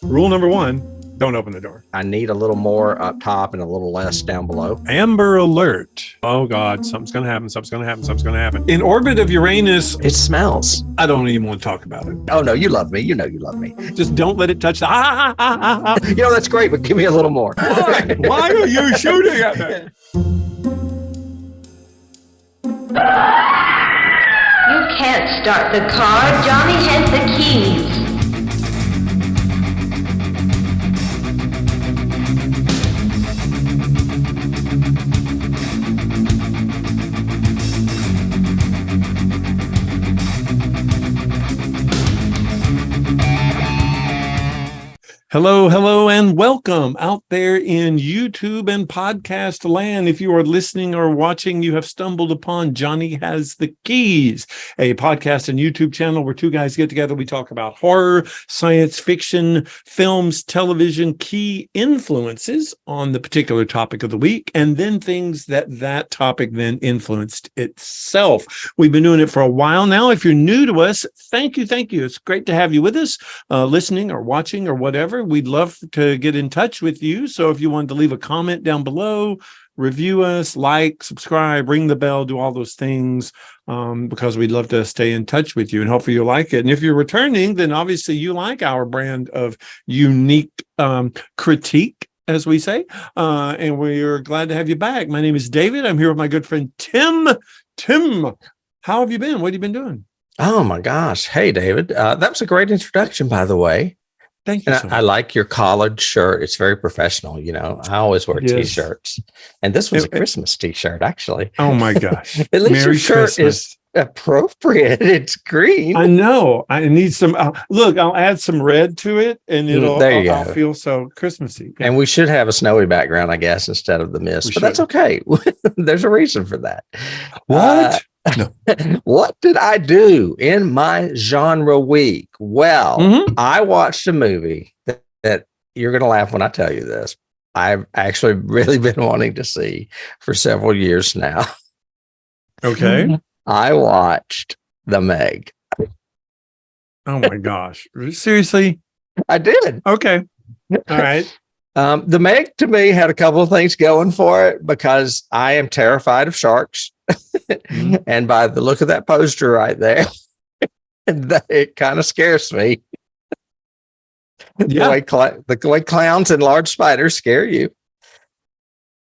Rule number one, don't open the door. I need a little more up top and a little less down below. Amber alert. Oh God, something's going to happen. Something's going to happen. Something's going to happen. In orbit of Uranus, It smells. I don't even want to talk about it. Oh, no, you love me. You know you love me. Just don't let it touch the... You know, that's great, but give me a little more. Why? Why are you shooting at me? You can't start the car. Johnny has the keys. Hello, and welcome out there in YouTube and podcast land. If you are listening or watching, you have stumbled upon Johnny Has the Keys, a podcast and YouTube channel where two guys get together. We talk about horror, science fiction, films, television, key influences on the particular topic of the week, and then things that topic then influenced itself. We've been doing it for a while now. If you're new to us, thank you. It's great to have you with us, listening or watching or whatever. We'd love to get in touch with you. So if you wanted to leave a comment down below, review us, like, subscribe, ring the bell, do all those things, because we'd love to stay in touch with you and hopefully you'll like it. And if you're returning, then obviously you like our brand of unique critique, as we say, and we're glad to have you back. My name is David. I'm here with my good friend Tim. Tim, how have you been? What have you been doing? Oh, my gosh. Hey, David. That was a great introduction, by the way. Thank you. And I like your collared shirt. It's very professional. You know, I always wear T-shirts. And this was a Christmas T-shirt, actually. Oh, my gosh. At least Merry your shirt Christmas. is appropriate. It's green. I know. I need some. Look, I'll add some red to it, and I'll feel so Christmassy. Yeah. And we should have a snowy background, I guess, instead of the mist. But that's okay. There's a reason for that. What? No. What did I do in my genre week? Well, I watched a movie that you're going to laugh when I tell you this. I've actually really been wanting to see for several years now. Okay. I watched The Meg. Oh my gosh. Seriously? I did. Okay. All right. The Meg to me had a couple of things going for it because I am terrified of sharks. And by the look of that poster right there, it kind of scares me. Yeah. The way clowns and large spiders scare you.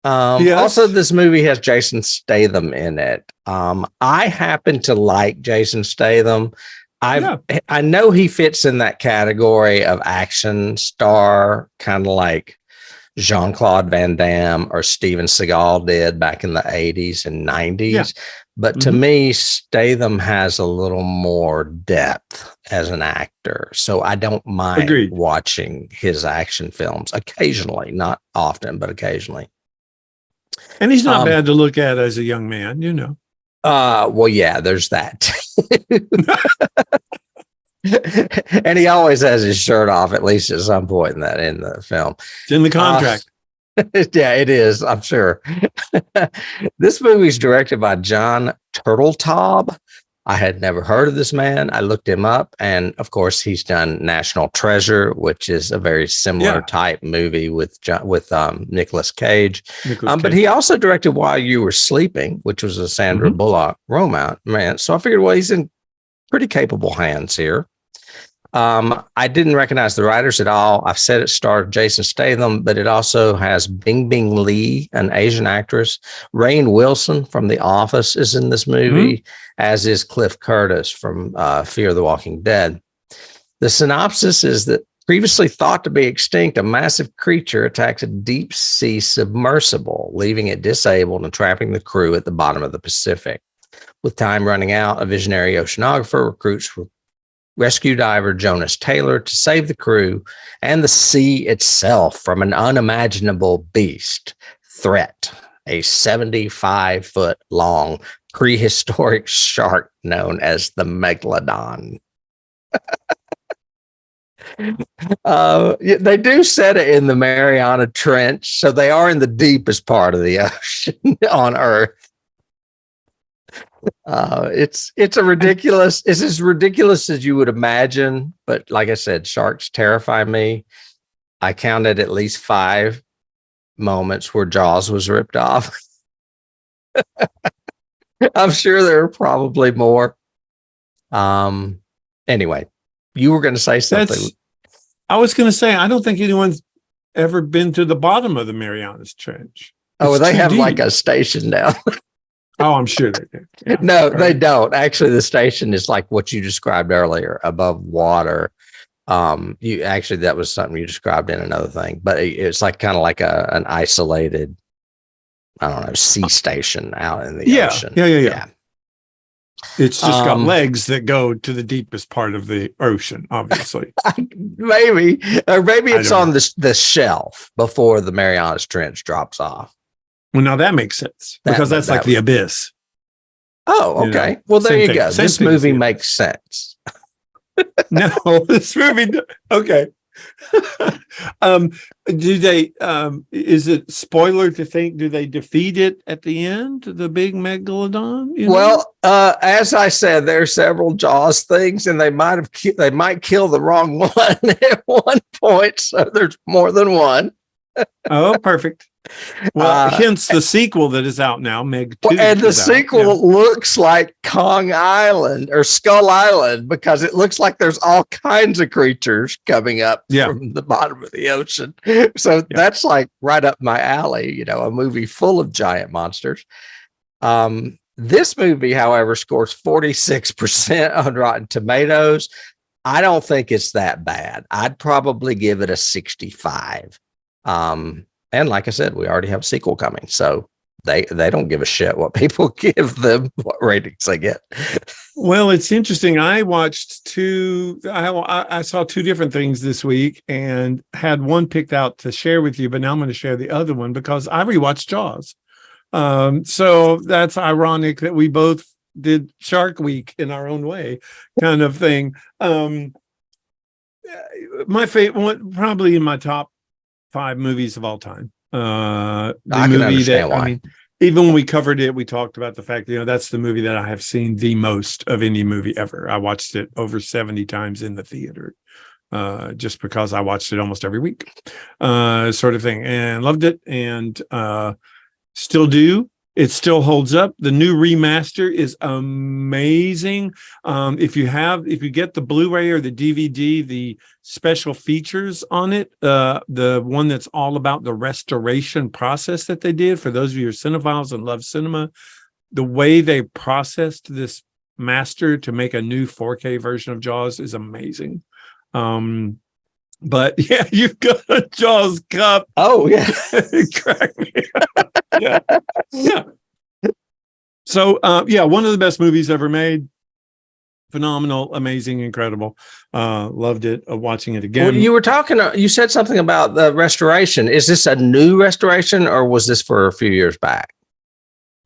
Yes. Also, this movie has Jason Statham in it. I happen to like Jason Statham. I know he fits in that category of action star, kind of like Jean-Claude Van Damme or Steven Seagal did back in the 80s and 90s. Yeah. But to me, Statham has a little more depth as an actor. So I don't mind watching his action films occasionally, not often, but occasionally. And he's not bad to look at as a young man, you know. Well, yeah, there's that. And he always has his shirt off, at least at some point in the film. It's in the contract. Yeah, it is, I'm sure. This movie is directed by John Turteltaub. I had never heard of this man. I looked him up, and of course, he's done National Treasure, which is a very similar type movie with Nicolas Cage. But he also directed While You Were Sleeping, which was a Sandra Bullock romance. So I figured, well, he's in pretty capable hands here. I didn't recognize the writers at all. I've said it starred Jason Statham, but it also has Bing Bing Lee, an Asian actress. Rainn Wilson from The Office is in this movie, as is Cliff Curtis from Fear the Walking Dead. The synopsis is that previously thought to be extinct, a massive creature attacks a deep sea submersible, leaving it disabled and trapping the crew at the bottom of the Pacific. With time running out, a visionary oceanographer recruits rescue diver Jonas Taylor to save the crew and the sea itself from an unimaginable beast threat, a 75-foot long prehistoric shark known as the Megalodon. They do set it in the Mariana Trench, so they are in the deepest part of the ocean on Earth. It's as ridiculous as you would imagine. But like I said, sharks terrify me. I counted at least 5 moments where Jaws was ripped off. I'm sure there are probably more. Anyway, you were going to say something. I was going to say, I don't think anyone's ever been to the bottom of the Marianas Trench. Oh, they have deep. like a station now. Oh, I'm sure they do. Yeah, no, they don't. Actually, the station is like what you described earlier, above water. That was something you described in another thing, but it's like kind of like an isolated, I don't know, sea station out in the ocean. Yeah. It's just got legs that go to the deepest part of the ocean, obviously. Maybe it's on the shelf before the Marianas Trench drops off. Well, now that makes sense because that's like the abyss. Oh, okay. You know, well, there you go. This movie makes sense. No, this movie. Okay. Do they? Is it spoiler to think? Do they defeat it at the end? The big megalodon? Well, as I said, there are several Jaws things, and they might kill the wrong one at one point. So there's more than one. Oh, perfect. Well, hence the sequel that is out now, Meg 2. And the sequel looks like Kong Island or Skull Island because it looks like there's all kinds of creatures coming up from the bottom of the ocean. So that's like right up my alley, a movie full of giant monsters. This movie, however, scores 46% on Rotten Tomatoes. I don't think it's that bad. I'd probably give it a 65. And like I said, we already have a sequel coming, so they don't give a shit what people give them, what ratings they get. Well, it's interesting. I watched I saw 2 different things this week and had one picked out to share with you, but now I'm going to share the other one because I rewatched Jaws. So that's ironic that we both did Shark Week in our own way, kind of thing. My favorite one, probably in my top 5 movies of all time. I can understand why. I mean, even when we covered it, we talked about the fact that, that's the movie that I have seen the most of any movie ever. I watched it over 70 times in the theater, just because I watched it almost every week, sort of thing, and loved it, and still do. It still holds up. The new remaster is amazing. If you get the Blu-ray or the DVD, the special features on it, the one that's all about the restoration process that they did, for those of you who are cinephiles and love cinema, the way they processed this master to make a new 4K version of Jaws is amazing. But yeah, you've got a Jaws cup. Oh yeah. It cracked me up. Yeah. So one of the best movies ever made. Phenomenal, amazing, incredible. Loved it. Watching it again. Well, you said something about the restoration. Is this a new restoration or was this for a few years back?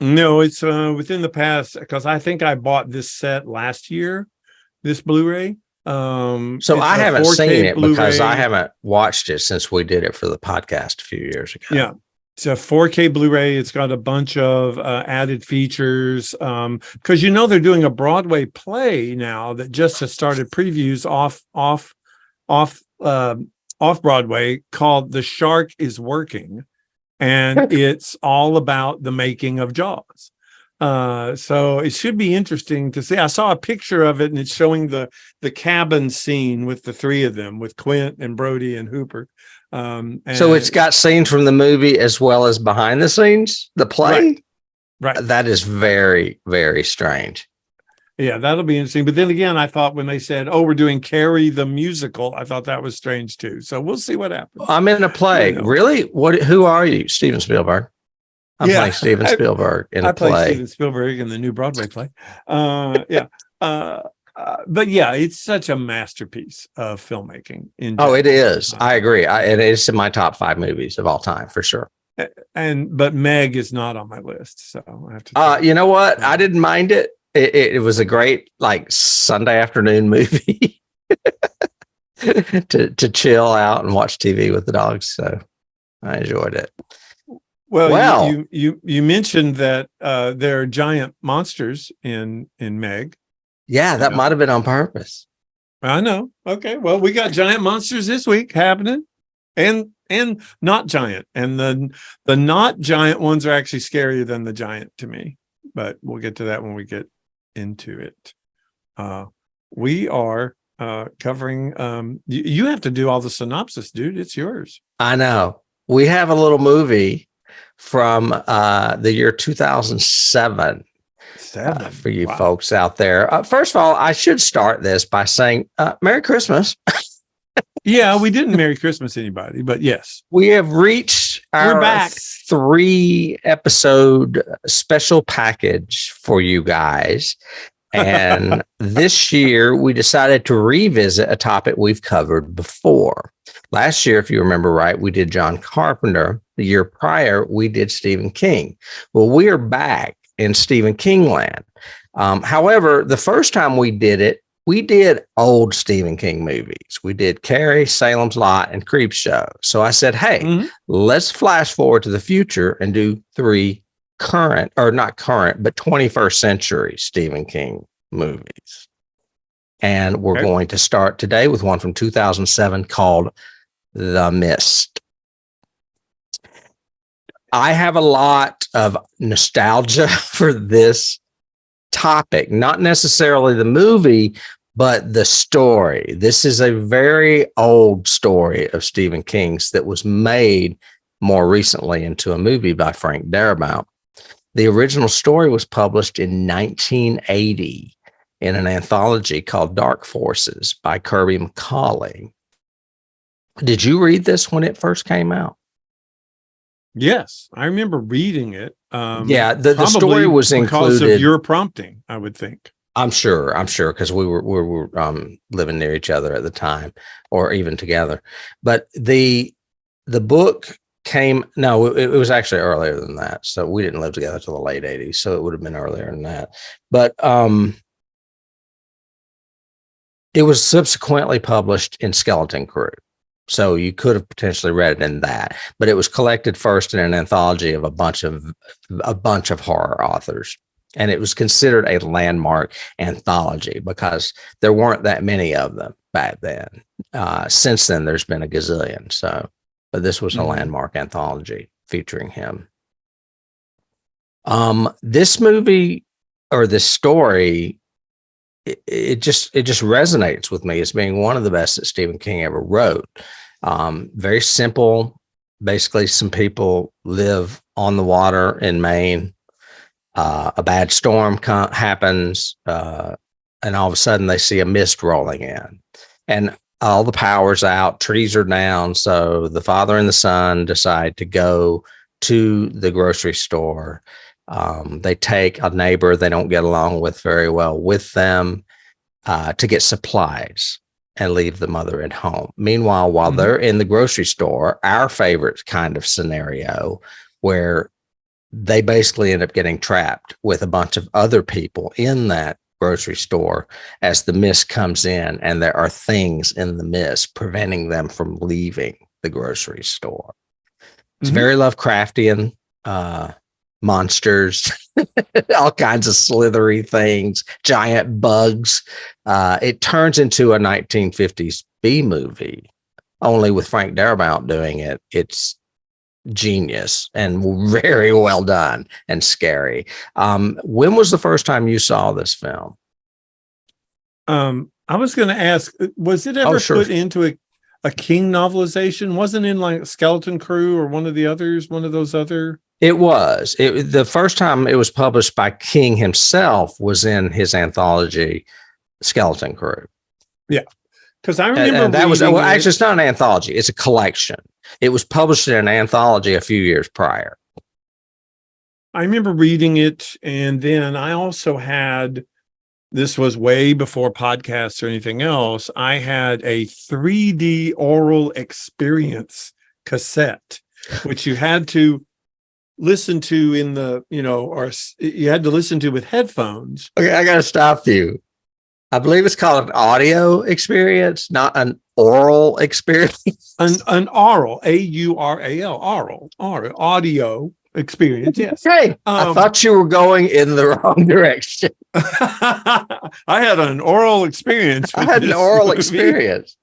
No, it's within the past, because I think I bought this set last year, this Blu-ray. So I haven't seen it Blu-ray, because I haven't watched it since we did it for the podcast a few years ago. Yeah. It's a 4K Blu-ray. It's got a bunch of added features, because they're doing a Broadway play now that just has started previews off Broadway called "The Shark is Working," and it's all about the making of Jaws. So it should be interesting to see. I saw a picture of it, and it's showing the cabin scene with the 3 of them, with Quint and Brody and Hooper. So it's got scenes from the movie as well as behind the scenes, the play. Right. That is very, very strange. Yeah, that'll be interesting. But then again, I thought when they said, "Oh, we're doing Carrie the musical," I thought that was strange too. So we'll see what happens. I'm in a play. Really? Who are you? Steven Spielberg. I'm playing Steven Spielberg in a play. I play Steven Spielberg in the new Broadway play. But yeah, it's such a masterpiece of filmmaking. It is. I agree. And it's in my top 5 movies of all time for sure. But Meg is not on my list, so I have to. You know what? I didn't mind it. It was a great Sunday afternoon movie to chill out and watch TV with the dogs. So I enjoyed it. Well, Well, you mentioned that there are giant monsters in Meg. yeah, You that know, might have been on purpose. I know. Okay, well, we got giant monsters this week happening, and not giant, and the not giant ones are actually scarier than the giant to me. But we'll get to that when we get into it. We are covering. You have to do all the synopsis, dude. It's yours. I know. We have a little movie from the year 2007 7. for you Wow. folks out there. First of all, I should start this by saying Merry Christmas. Yeah, we didn't Merry Christmas anybody, but yes. We have reached We're our back. 3-episode special package for you guys. And this year, we decided to revisit a topic we've covered before. Last year, if you remember right, we did John Carpenter. The year prior, we did Stephen King. Well, we are back in Stephen King land. However, the first time we did it, we did old Stephen King movies. We did Carrie, Salem's Lot, and Creepshow. So I said, hey, let's flash forward to the future and do 3 current, or not current, but 21st century Stephen King movies. And we're going to start today with one from 2007 called The Mist. I have a lot of nostalgia for this topic, not necessarily the movie, but the story. This is a very old story of Stephen King's that was made more recently into a movie by Frank Darabont. The original story was published in 1980 in an anthology called Dark Forces by Kirby McCauley. Did you read this when it first came out? Yes, I remember reading it. Yeah, the story was because included of your prompting, I would think. I'm sure, because we were living near each other at the time, or even together. But the book came. No, it was actually earlier than that. So we didn't live together till the late 80s. So it would have been earlier than that. But it was subsequently published in Skeleton Crew. So you could have potentially read it in that, but it was collected first in an anthology of a bunch of horror authors. And it was considered a landmark anthology because there weren't that many of them back then. Since then, there's been a gazillion. So, but this was a landmark anthology featuring him. This movie, or this story, it just resonates with me as being one of the best that Stephen King ever wrote. Very simple. Basically, some people live on the water in Maine. A bad storm happens, and all of a sudden they see a mist rolling in, and all the power's out, trees are down. So the father and the son decide to go to the grocery store. They take a neighbor they don't get along with very well with them to get supplies and leave the mother at home. Meanwhile, while they're in the grocery store, our favorite kind of scenario where they basically end up getting trapped with a bunch of other people in that grocery store as the mist comes in, and there are things in the mist preventing them from leaving the grocery store. It's very Lovecraftian, monsters, all kinds of slithery things, giant bugs. It turns into a 1950s B movie, only with Frank Darabont doing it. It's genius and very well done and scary. When was the first time you saw this film? I was going to ask, was it ever put into a King novelization? Wasn't in like Skeleton Crew or one of those other? It was. The first time it was published by King himself was in his anthology Skeleton Crew. Yeah. Because I remember and that was actually, it's not an anthology, it's a collection. It was published in an anthology a few years prior. I remember reading it, and then I also had, this was way before podcasts or anything else, I had a 3D oral experience cassette, which you had to listen to in the, or you had to listen to with headphones. Okay, I got to stop you. I believe it's called an audio experience, not an oral experience. An oral, AURAL, oral audio experience. Yes. Okay. I thought you were going in the wrong direction. I had an oral experience. I had an oral experience.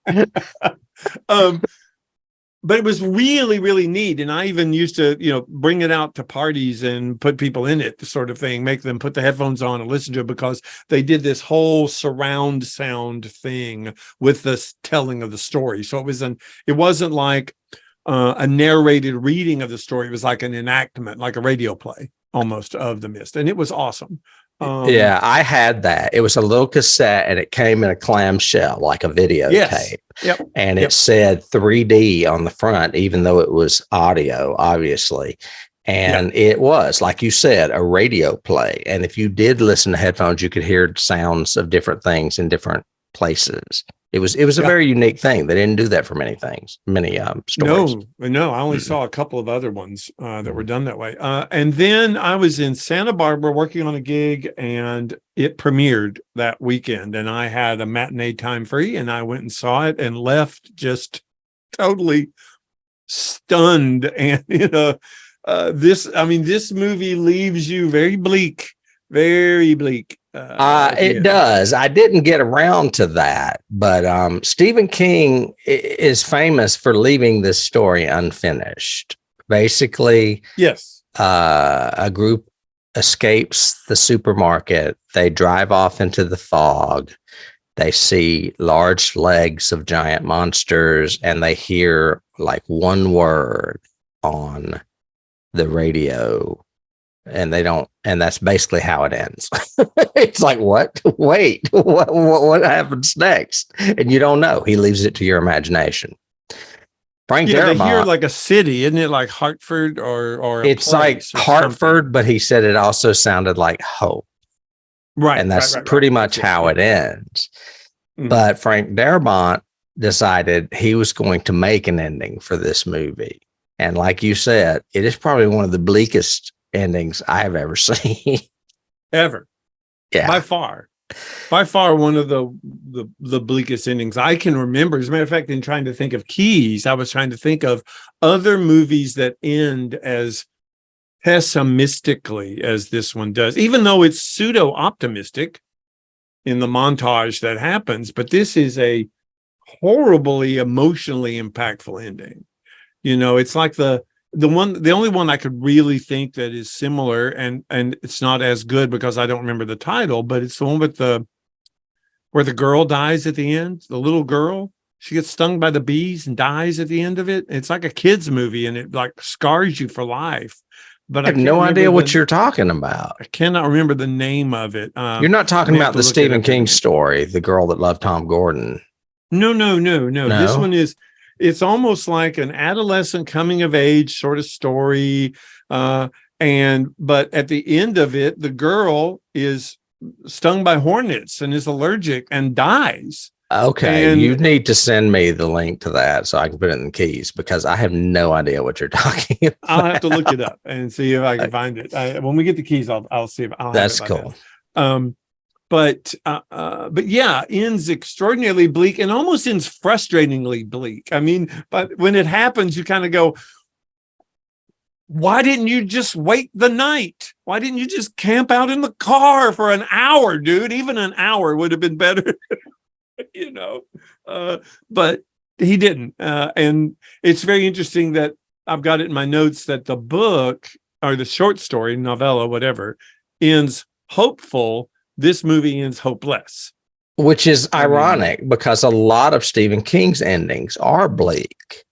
But it was really, really neat. And I even used to, bring it out to parties and put people in it, sort of thing, make them put the headphones on and listen to it, because they did this whole surround sound thing with the telling of the story. So it wasn't like a narrated reading of the story. It was like an enactment, like a radio play almost of The Mist. And it was awesome. Yeah, I had that. It was a little cassette and it came in a clamshell, like a videotape. Yep. And it said 3D on the front, even though it was audio, obviously. And it was, like you said, a radio play. And if you did listen to headphones, you could hear sounds of different things in different places. It was a very unique thing. They didn't do that for many things, many stories. No, I only saw a couple of other ones that were done that way. And then I was in Santa Barbara working on a gig, and it premiered that weekend, and I had a matinee time free, and I went and saw it and left just totally stunned. And this movie leaves you very bleak, very bleak. It does. I didn't get around to that, but Stephen King is famous for leaving this story unfinished. Basically, yes, a group escapes the supermarket. They drive off into the fog. They see large legs of giant monsters, and they hear like one word on the radio. And that's basically how it ends. It's like, what? Wait, what happens next? And you don't know. He leaves it to your imagination. Frank Darabont. They hear like a city, isn't it? Like Hartford or it's like Hartford, but he said it also sounded like hope. Right. And that's pretty much how it ends. Mm-hmm. But Frank Darabont decided he was going to make an ending for this movie. And like you said, it is probably one of the bleakest endings I have ever seen. Ever. Yeah. By far one of the bleakest endings I can remember. As a matter of fact, in trying to think of keys, I was trying to think of other movies that end as pessimistically as this one does, even though it's pseudo-optimistic in the montage that happens. But this is a horribly emotionally impactful ending. It's like the only one I could really think that is similar, and it's not as good because I don't remember the title, but it's the one with where the girl dies at the end, the little girl. She gets stung by the bees and dies at the end of it. It's like a kid's movie, and it like scars you for life. But I have no idea what you're talking about. I cannot remember the name of it. You're not talking about the Stephen King story, The Girl That Loved Tom Gordon. No. This one is. It's almost like an adolescent coming of age sort of story. But at the end of it, the girl is stung by hornets and is allergic and dies. Okay. And you need to send me the link to that so I can put it in the keys, because I have no idea what you're talking about. I'll have to look it up and see if I can find it. When we get the keys, I'll see if I'll have That's it cool. But yeah, ends extraordinarily bleak and almost ends frustratingly bleak. I mean, but when it happens, you kind of go, why didn't you just wait the night? Why didn't you just camp out in the car for an hour, dude? Even an hour would have been better, but he didn't. And it's very interesting that I've got it in my notes that the book or the short story, novella, whatever, ends hopeful. This movie ends hopeless. Which is ironic because a lot of Stephen King's endings are bleak.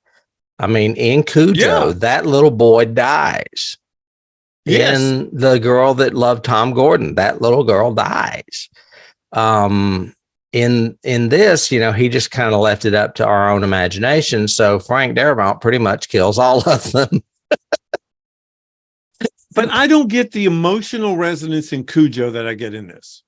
I mean, in Cujo, that little boy dies. Yes. In The Girl That Loved Tom Gordon, that little girl dies. In this, he just kind of left it up to our own imagination. So Frank Darabont pretty much kills all of them. But I don't get the emotional resonance in Cujo that I get in this.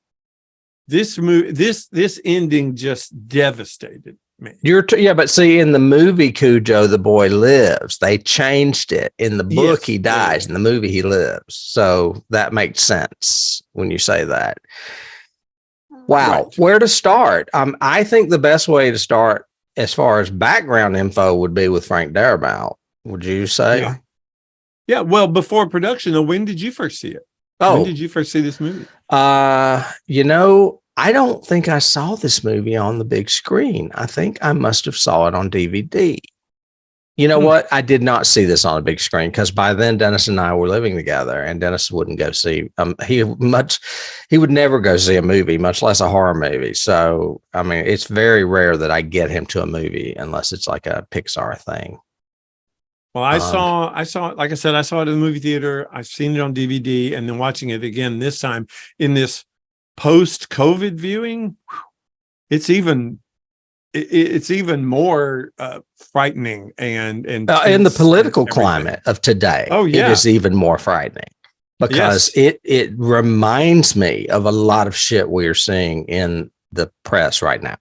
This movie, this ending just devastated me. But see, in the movie Cujo, the boy lives. They changed it. In the book, he dies. In the movie, he lives. So that makes sense when you say that. Wow. Right. Where to start? I think the best way to start as far as background info would be with Frank Darabont. Would you say? Yeah. Yeah. Well, before production, though, when did you first see it? When Oh, did you first see this movie? I don't think I saw this movie on the big screen. I think I must have saw it on DVD. You know what? I did not see this on a big screen because by then Dennis and I were living together, and Dennis wouldn't go see. He would never go see a movie, much less a horror movie. So, I mean, it's very rare that I get him to a movie unless it's like a Pixar thing. Well, I saw it, like I said, I saw it in the movie theater. I've seen it on DVD, and then watching it again this time in this post-COVID viewing. It's even more frightening and In the political climate of today. Oh, yeah. It is even more frightening because it reminds me of a lot of shit we're seeing in the press right now.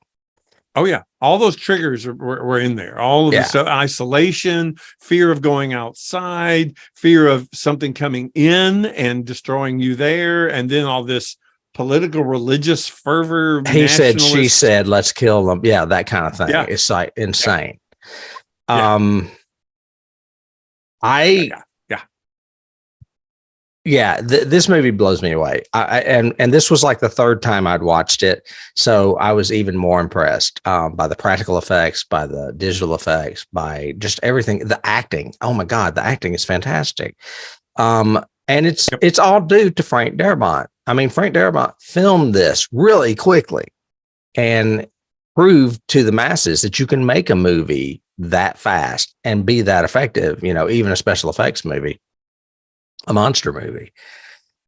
Oh, yeah. All those triggers were in there. All of this isolation, fear of going outside, fear of something coming in and destroying you there. And then all this political, religious fervor. He said, she said, let's kill them. Yeah, that kind of thing. Yeah. It's like insane. This movie blows me away. And this was like the third time I'd watched it, so I was even more impressed by the practical effects, by the digital effects, by just everything. The acting. Oh my God, the acting is fantastic. And it's all due to Frank Darabont. I mean, Frank Darabont filmed this really quickly and proved to the masses that you can make a movie that fast and be that effective. You know, even a special effects movie. A monster movie.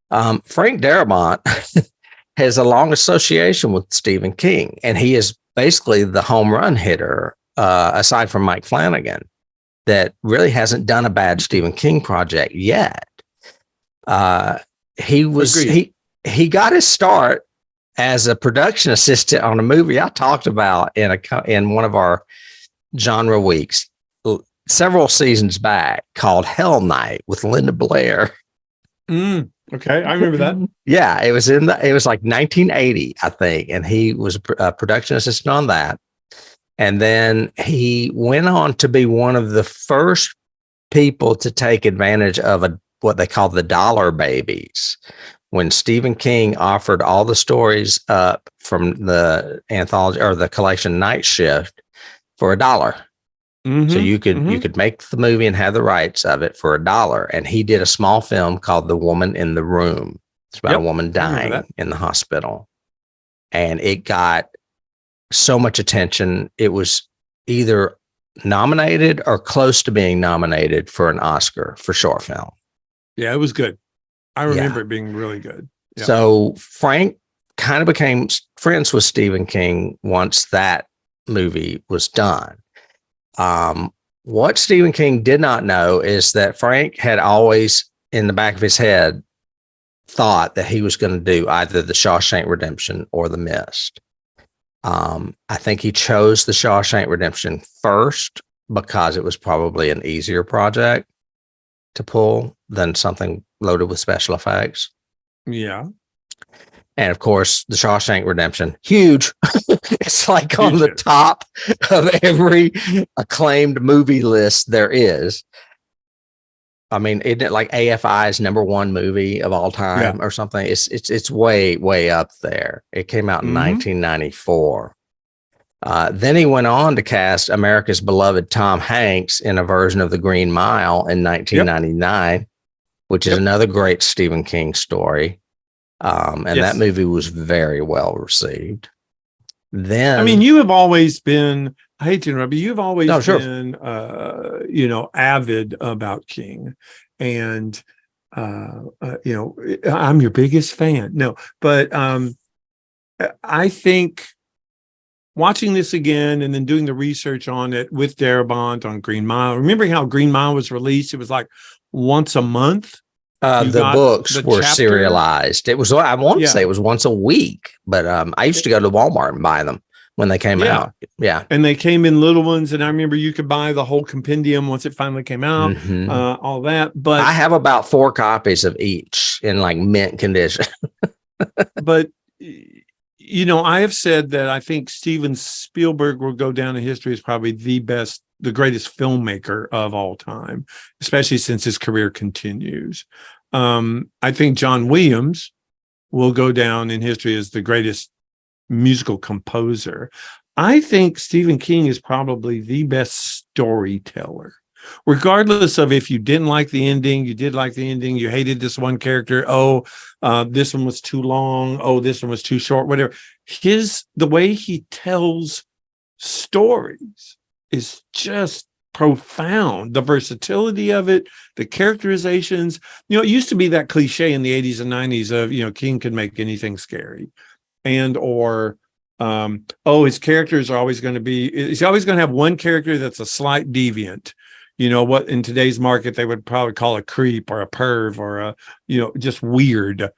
Frank Darabont has a long association with Stephen King, and he is basically the home run hitter, aside from Mike Flanagan, that really hasn't done a bad Stephen King project yet. He got his start as a production assistant on a movie I talked about in one of our genre weeks several seasons back called Hell Night with Linda Blair. Okay, I remember that. Yeah, it was like 1980, I think, and he was a production assistant on that. And then he went on to be one of the first people to take advantage of what they call the dollar babies. When Stephen King offered all the stories up from the anthology or the collection Night Shift for $1. So you could make the movie and have the rights of it for $1. And he did a small film called The Woman in the Room. It's about a woman dying in the hospital. And it got so much attention. It was either nominated or close to being nominated for an Oscar for short film. Yeah, it was good. I remember it being really good. Yeah. So Frank kind of became friends with Stephen King once that movie was done. What Stephen King did not know is that Frank had always in the back of his head thought that he was going to do either the Shawshank Redemption or The Mist. I think he chose the Shawshank Redemption first because it was probably an easier project to pull than something loaded with special effects. Yeah. And of course, the Shawshank Redemption, huge. It's like on the top of every acclaimed movie list there is. I mean, isn't it like AFI's #1 movie of all time or something? It's way, way up there. It came out in 1994. Then he went on to cast America's beloved Tom Hanks in a version of The Green Mile in 1999, which is another great Stephen King story. That movie was very well received. Then, I mean, you have always been, I hate to interrupt, but you've always been, avid about King. And, I'm your biggest fan. No, but I think watching this again and then doing the research on it with Darabont on Green Mile, remembering how Green Mile was released, it was like once a month. The books were serialized. It was, I want to say it was once a week, but I used to go to Walmart and buy them when they came out. Yeah. And they came in little ones. And I remember you could buy the whole compendium once it finally came out, all that. But I have about 4 copies of each in like mint condition. But I have said that I think Steven Spielberg will go down in history as probably the greatest filmmaker of all time, especially since his career continues. I think John Williams will go down in history as the greatest musical composer. I think Stephen King is probably the best storyteller. Regardless of if you didn't like the ending, you did like the ending, you hated this one character, this one was too long, this one was too short, whatever. The way he tells stories is just profound. The versatility of it, the characterizations. It used to be that cliche in the 80s and 90s of, King could make anything scary. His characters are always going to he's always going to have one character that's a slight deviant. What in today's market they would probably call a creep or a perv or a, just weird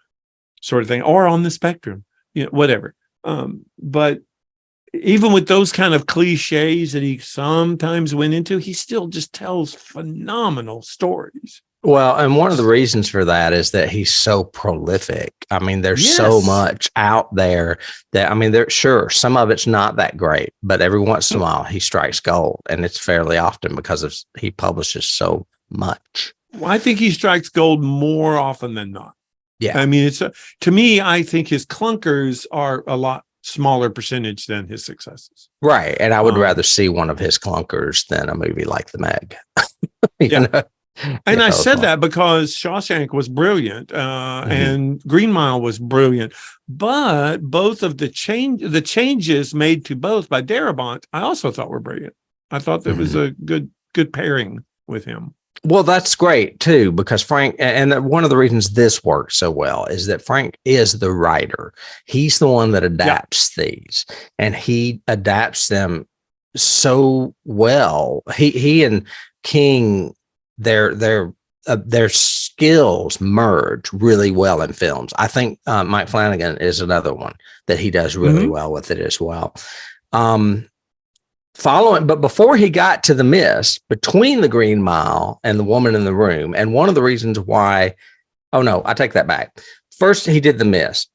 sort of thing, or on the spectrum, whatever. But even with those kind of cliches that he sometimes went into, he still just tells phenomenal stories. Well, and one of the reasons for that is that he's so prolific. I mean, there's so much out there that, some of it's not that great, but every once in a while he strikes gold, and it's fairly often because he publishes so much. Well, I think he strikes gold more often than not. Yeah. I mean, to me, I think his clunkers are a lot smaller percentage than his successes. Right. And I would rather see one of his clunkers than a movie like The Meg. you know? And I said that because Shawshank was brilliant, and Green Mile was brilliant, but both of the changes made to both by Darabont, I also thought were brilliant. I thought that was a good pairing with him. Well, that's great too, because Frank, and one of the reasons this works so well is that Frank is the writer. He's the one that adapts these, and he adapts them so well. He and King, their skills merge really well in films. I think Mike Flanagan is another one that he does really well with it as well. But before he got to The Mist, between The Green Mile and The Woman in the Room, and one of the reasons why, I take that back. First, he did The Mist.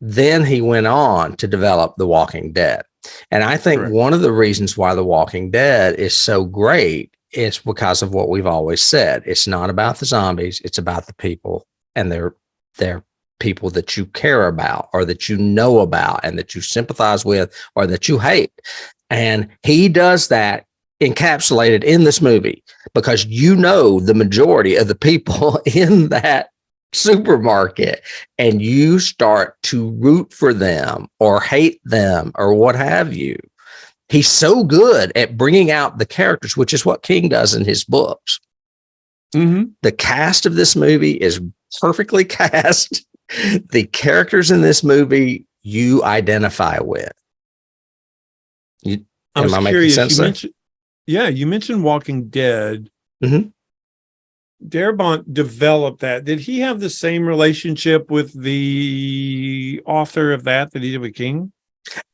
Then he went on to develop The Walking Dead. And I think one of the reasons why The Walking Dead is so great is because of what we've always said. It's not about the zombies. It's about the people, and they're people that you care about, or that you know about, and that you sympathize with, or that you hate. And he does that encapsulated in this movie, because the majority of the people in that supermarket, and you start to root for them or hate them or what have you. He's so good at bringing out the characters, which is what King does in his books. The cast of this movie is perfectly cast. The characters in this movie you identify with. Am I making sense? You mentioned Walking Dead. Darabont developed that. Did he have the same relationship with the author of that he did with King?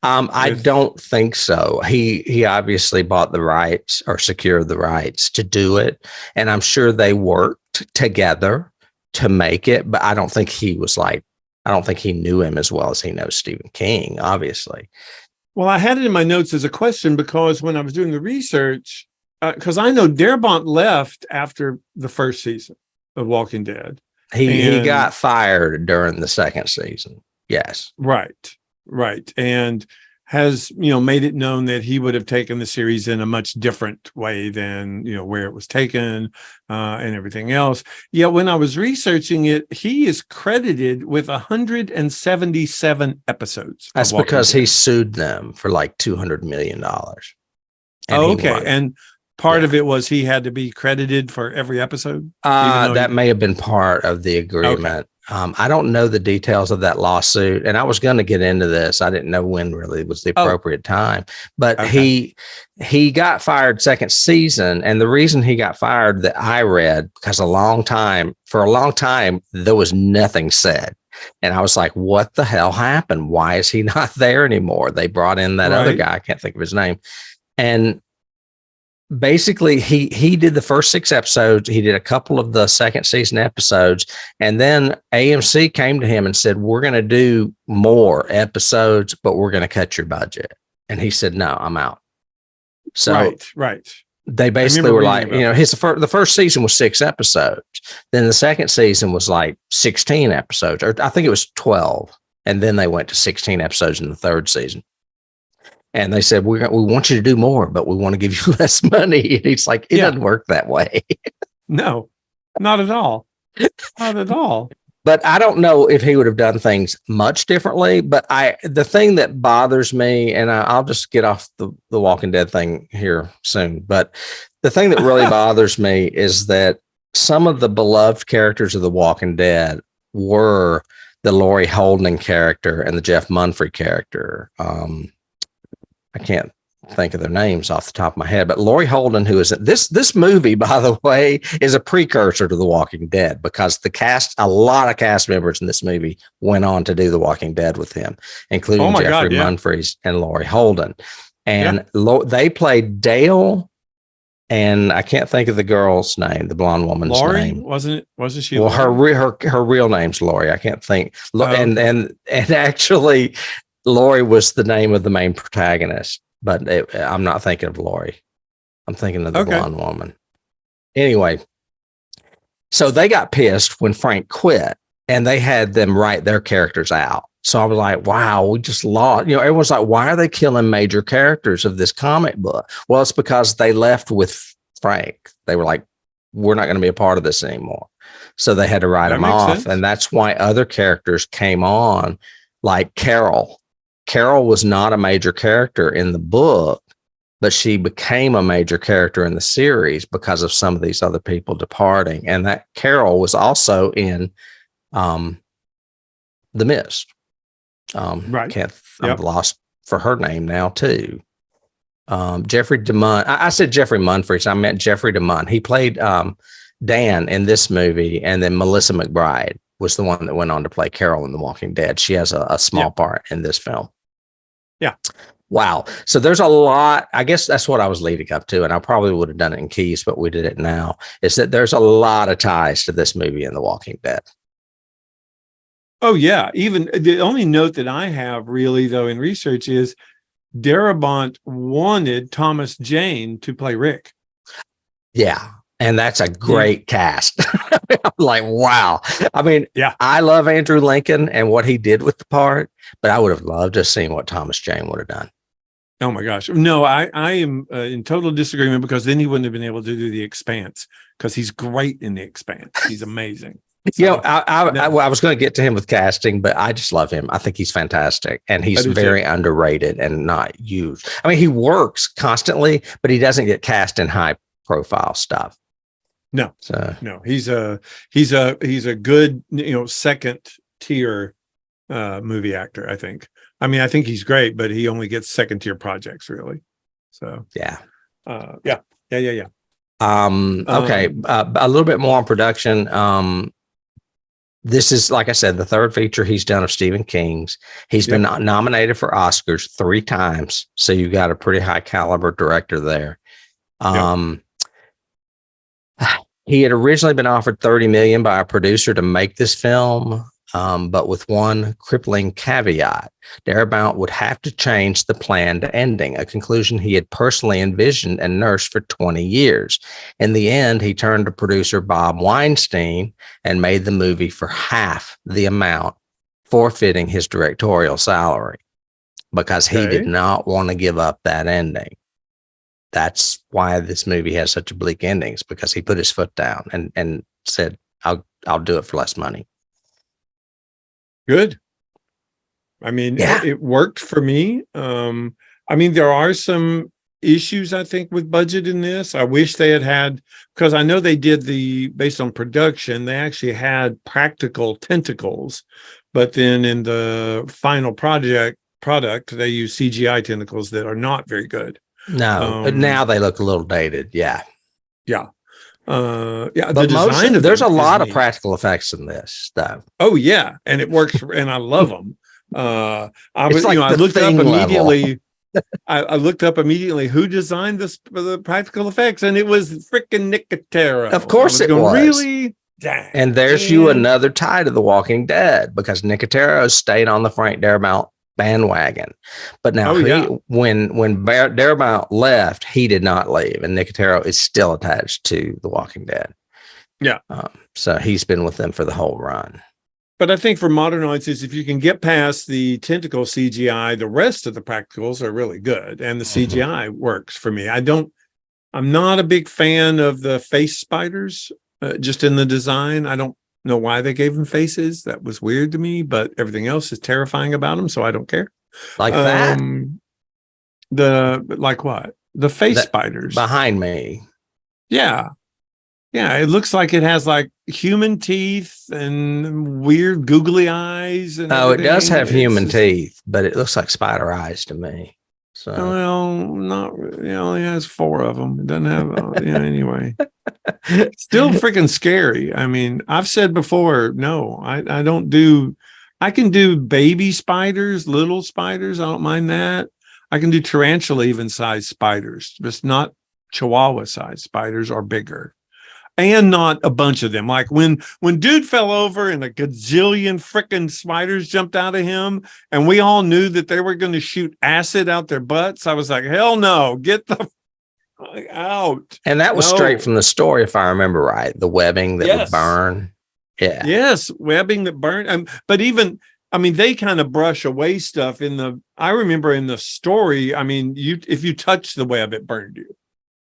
I don't think so. He obviously bought the rights or secured the rights to do it, and I'm sure they worked together to make it. But I don't think he knew him as well as he knows Stephen King, obviously. Well, I had it in my notes as a question because when I was doing the research, because I know Darabont left after the first season of Walking Dead. He got fired during the second season. Yes. Right. And has, made it known that he would have taken the series in a much different way than, where it was taken and everything else. Yet when I was researching it, he is credited with 177 episodes. That's because he sued them for like $200 million. And part of it was he had to be credited for every episode? That may have been part of the agreement. Okay. I don't know the details of that lawsuit, and I was going to get into this. I didn't know when really was the appropriate time, but he got fired second season. And the reason he got fired that I read, because for a long time, there was nothing said. And I was like, what the hell happened? Why is he not there anymore? They brought in that other guy. I can't think of his name. And basically he did the first 6 episodes. He did a couple of the second season episodes, and then AMC came to him and said, "We're going to do more episodes, but we're going to cut your budget." And he said, "No, I'm out." So right. they basically were like, the first season was 6 episodes. Then the second season was like 16 episodes, or I think it was 12. And then they went to 16 episodes in the third season. And they said, we want you to do more, but we want to give you less money. And he's like, it doesn't work that way. No, not at all. Not at all. But I don't know if he would have done things much differently. But the thing that bothers me, and I'll just get off the Walking Dead thing here soon. But the thing that really bothers me is that some of the beloved characters of The Walking Dead were the Laurie Holden character and the Jeff Munfrey character. I can't think of their names off the top of my head, but Laurie Holden, who is this movie, by the way, is a precursor to The Walking Dead, because a lot of cast members in this movie went on to do The Walking Dead with him, including Jeffrey Munfreys and Laurie Holden. And they played Dale, and I can't think of the girl's name, the blonde woman's name. Wasn't she? Well, her real name's Laurie. I can't think. And actually, Laurie was the name of the main protagonist, but I'm not thinking of Laurie. I'm thinking of the blonde woman. Anyway, so they got pissed when Frank quit, and they had them write their characters out. So I was like, wow, we just lost. Everyone's like, why are they killing major characters of this comic book? Well, it's because they left with Frank. They were like, we're not going to be a part of this anymore. So they had to write them off. Sense. And that's why other characters came on, like Carol. Carol was not a major character in the book, but she became a major character in the series because of some of these other people departing. And that Carol was also in The Mist. I'm lost for her name now too. Jeffrey DeMunn. I said Jeffrey Munfrey, so I meant Jeffrey DeMunn. He played Dan in this movie, and then Melissa McBride was the one that went on to play Carol in The Walking Dead. She has a small part in this film. Yeah. Wow. So there's a lot. I guess that's what I was leading up to, and I probably would have done it in Keys, but we did it now, is that there's a lot of ties to this movie and The Walking Dead. Oh, yeah. Even the only note that I have really, though, in research is Darabont wanted Thomas Jane to play Rick. Yeah. And that's a great cast. I'm like, wow. I mean, I love Andrew Lincoln and what he did with the part, but I would have loved to see what Thomas Jane would have done. Oh my gosh. No, I am in total disagreement, because then he wouldn't have been able to do The Expanse, because he's great in The Expanse. He's amazing. So, I was going to get to him with casting, but I just love him. I think he's fantastic, and he's very underrated and not used. I mean, he works constantly, but he doesn't get cast in high profile stuff. No, he's a good, second tier movie actor, I think. I mean, I think he's great, but he only gets second tier projects, really. So yeah. Okay, a little bit more on production. This is, like I said, the third feature he's done of Stephen King's. He's been nominated for Oscars 3 times, so you got a pretty high caliber director there. He had originally been offered $30 million by a producer to make this film, but with one crippling caveat: Darabont would have to change the planned ending, a conclusion he had personally envisioned and nursed for 20 years. In the end, he turned to producer Bob Weinstein and made the movie for half the amount, forfeiting his directorial salary because he did not want to give up that ending. That's why this movie has such a bleak endings, because he put his foot down and said, I'll do it for less money. Good. I mean, it worked for me. I mean, there are some issues, I think, with budget in this. I wish they had, because I know they did based on production, they actually had practical tentacles, but then in the final product, they use CGI tentacles that are not very good. No, but now they look a little dated. Yeah. But there's a lot of practical effects in this stuff. Oh yeah, and it works, and I love them. I looked up Thing immediately. I looked up immediately who designed the practical effects, and it was freaking Nicotero. Of course it was. Really? Dang. And there's you another tie to The Walking Dead, because Nicotero stayed on the Frank Darabont bandwagon. But now when Darabont left, he did not leave, and Nicotero is still attached to The Walking Dead. Yeah. So he's been with them for the whole run. But I think for modern audiences, if you can get past the tentacle CGI, the rest of the practicals are really good, and the CGI works for me. I'm not a big fan of the face spiders, just in the design. I don't know why they gave them faces. That was weird to me, but everything else is terrifying about them, so I don't care. Like that? Like what? The face spiders. Behind me. Yeah. Yeah, it looks like it has like human teeth and weird googly eyes. And it does have human teeth, but it looks like spider eyes to me. So, well, not. It only has 4 of them. It doesn't have. Anyway, still freaking scary. I mean, I've said before, no, I don't do. I can do baby spiders, little spiders. I don't mind that. I can do tarantula even size spiders, just not chihuahua size spiders or bigger. And not a bunch of them. Like when dude fell over and a gazillion freaking spiders jumped out of him, and we all knew that they were going to shoot acid out their butts. I was like, hell no, get the fuck out. And that was straight from the story, if I remember right. The webbing that would burn. Yeah. Yes, webbing that burned. But even, I mean, they kind of brush away stuff I remember in the story, I mean, if you touch the web, it burned you.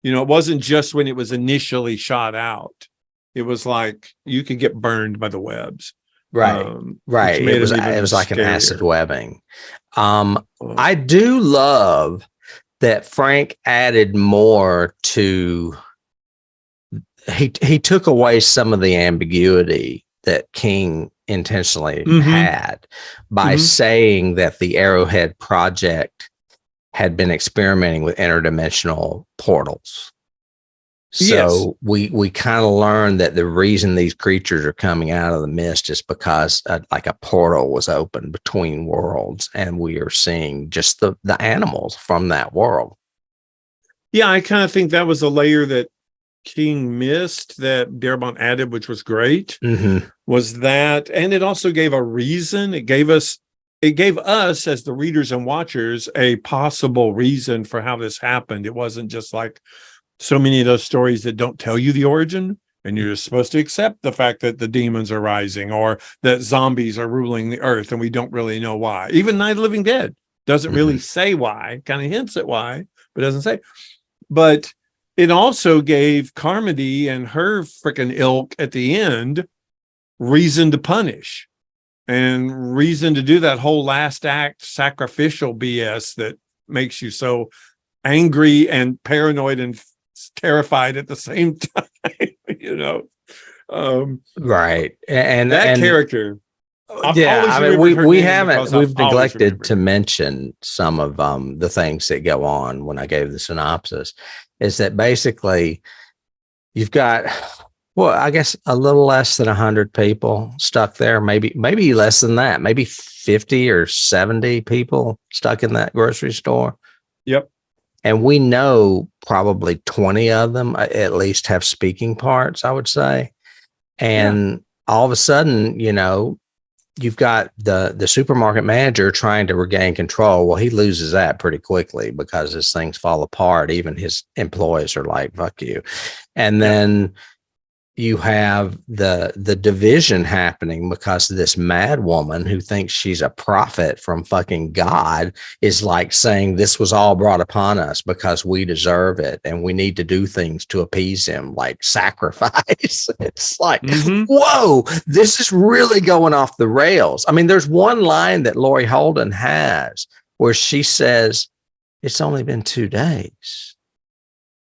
You know, it wasn't just when it was initially shot out. It was like you could get burned by the webs. Right. Right. It was like an acid webbing. I do love that Frank added more to, he took away some of the ambiguity that King intentionally had by saying that the Arrowhead Project had been experimenting with interdimensional portals. So we kind of learned that the reason these creatures are coming out of the mist is because like a portal was open between worlds, and we are seeing just the animals from that world. Yeah, I kind of think that was a layer that King missed that Darabont added, which was great. Was that, and it also gave a reason. It gave us as the readers and watchers a possible reason for how this happened. It wasn't just like so many of those stories that don't tell you the origin, and you're just supposed to accept the fact that the demons are rising or that zombies are ruling the earth, and we don't really know why. Even Night of the Living Dead doesn't really say why, kind of hints at why, but doesn't say. But it also gave Carmody and her freaking ilk at the end reason to punish. And reason to do that whole last act sacrificial BS that makes you so angry and paranoid and terrified at the same time, you know. Right. And that character. We've neglected to mention some of the things that go on when I gave the synopsis, is that basically you've got, well, I guess a little less than 100 people stuck there, maybe less than that, maybe 50 or 70 people stuck in that grocery store. Yep. And we know probably 20 of them at least have speaking parts, I would say. And all of a sudden, you know, you've got the supermarket manager trying to regain control. Well, he loses that pretty quickly because as things fall apart, even his employees are like, fuck you. And then you have the division happening because this mad woman who thinks she's a prophet from fucking God is like saying this was all brought upon us because we deserve it and we need to do things to appease him, like sacrifice. It's like, whoa, this is really going off the rails. I mean, there's one line that Laurie Holden has where she says, it's only been 2 days.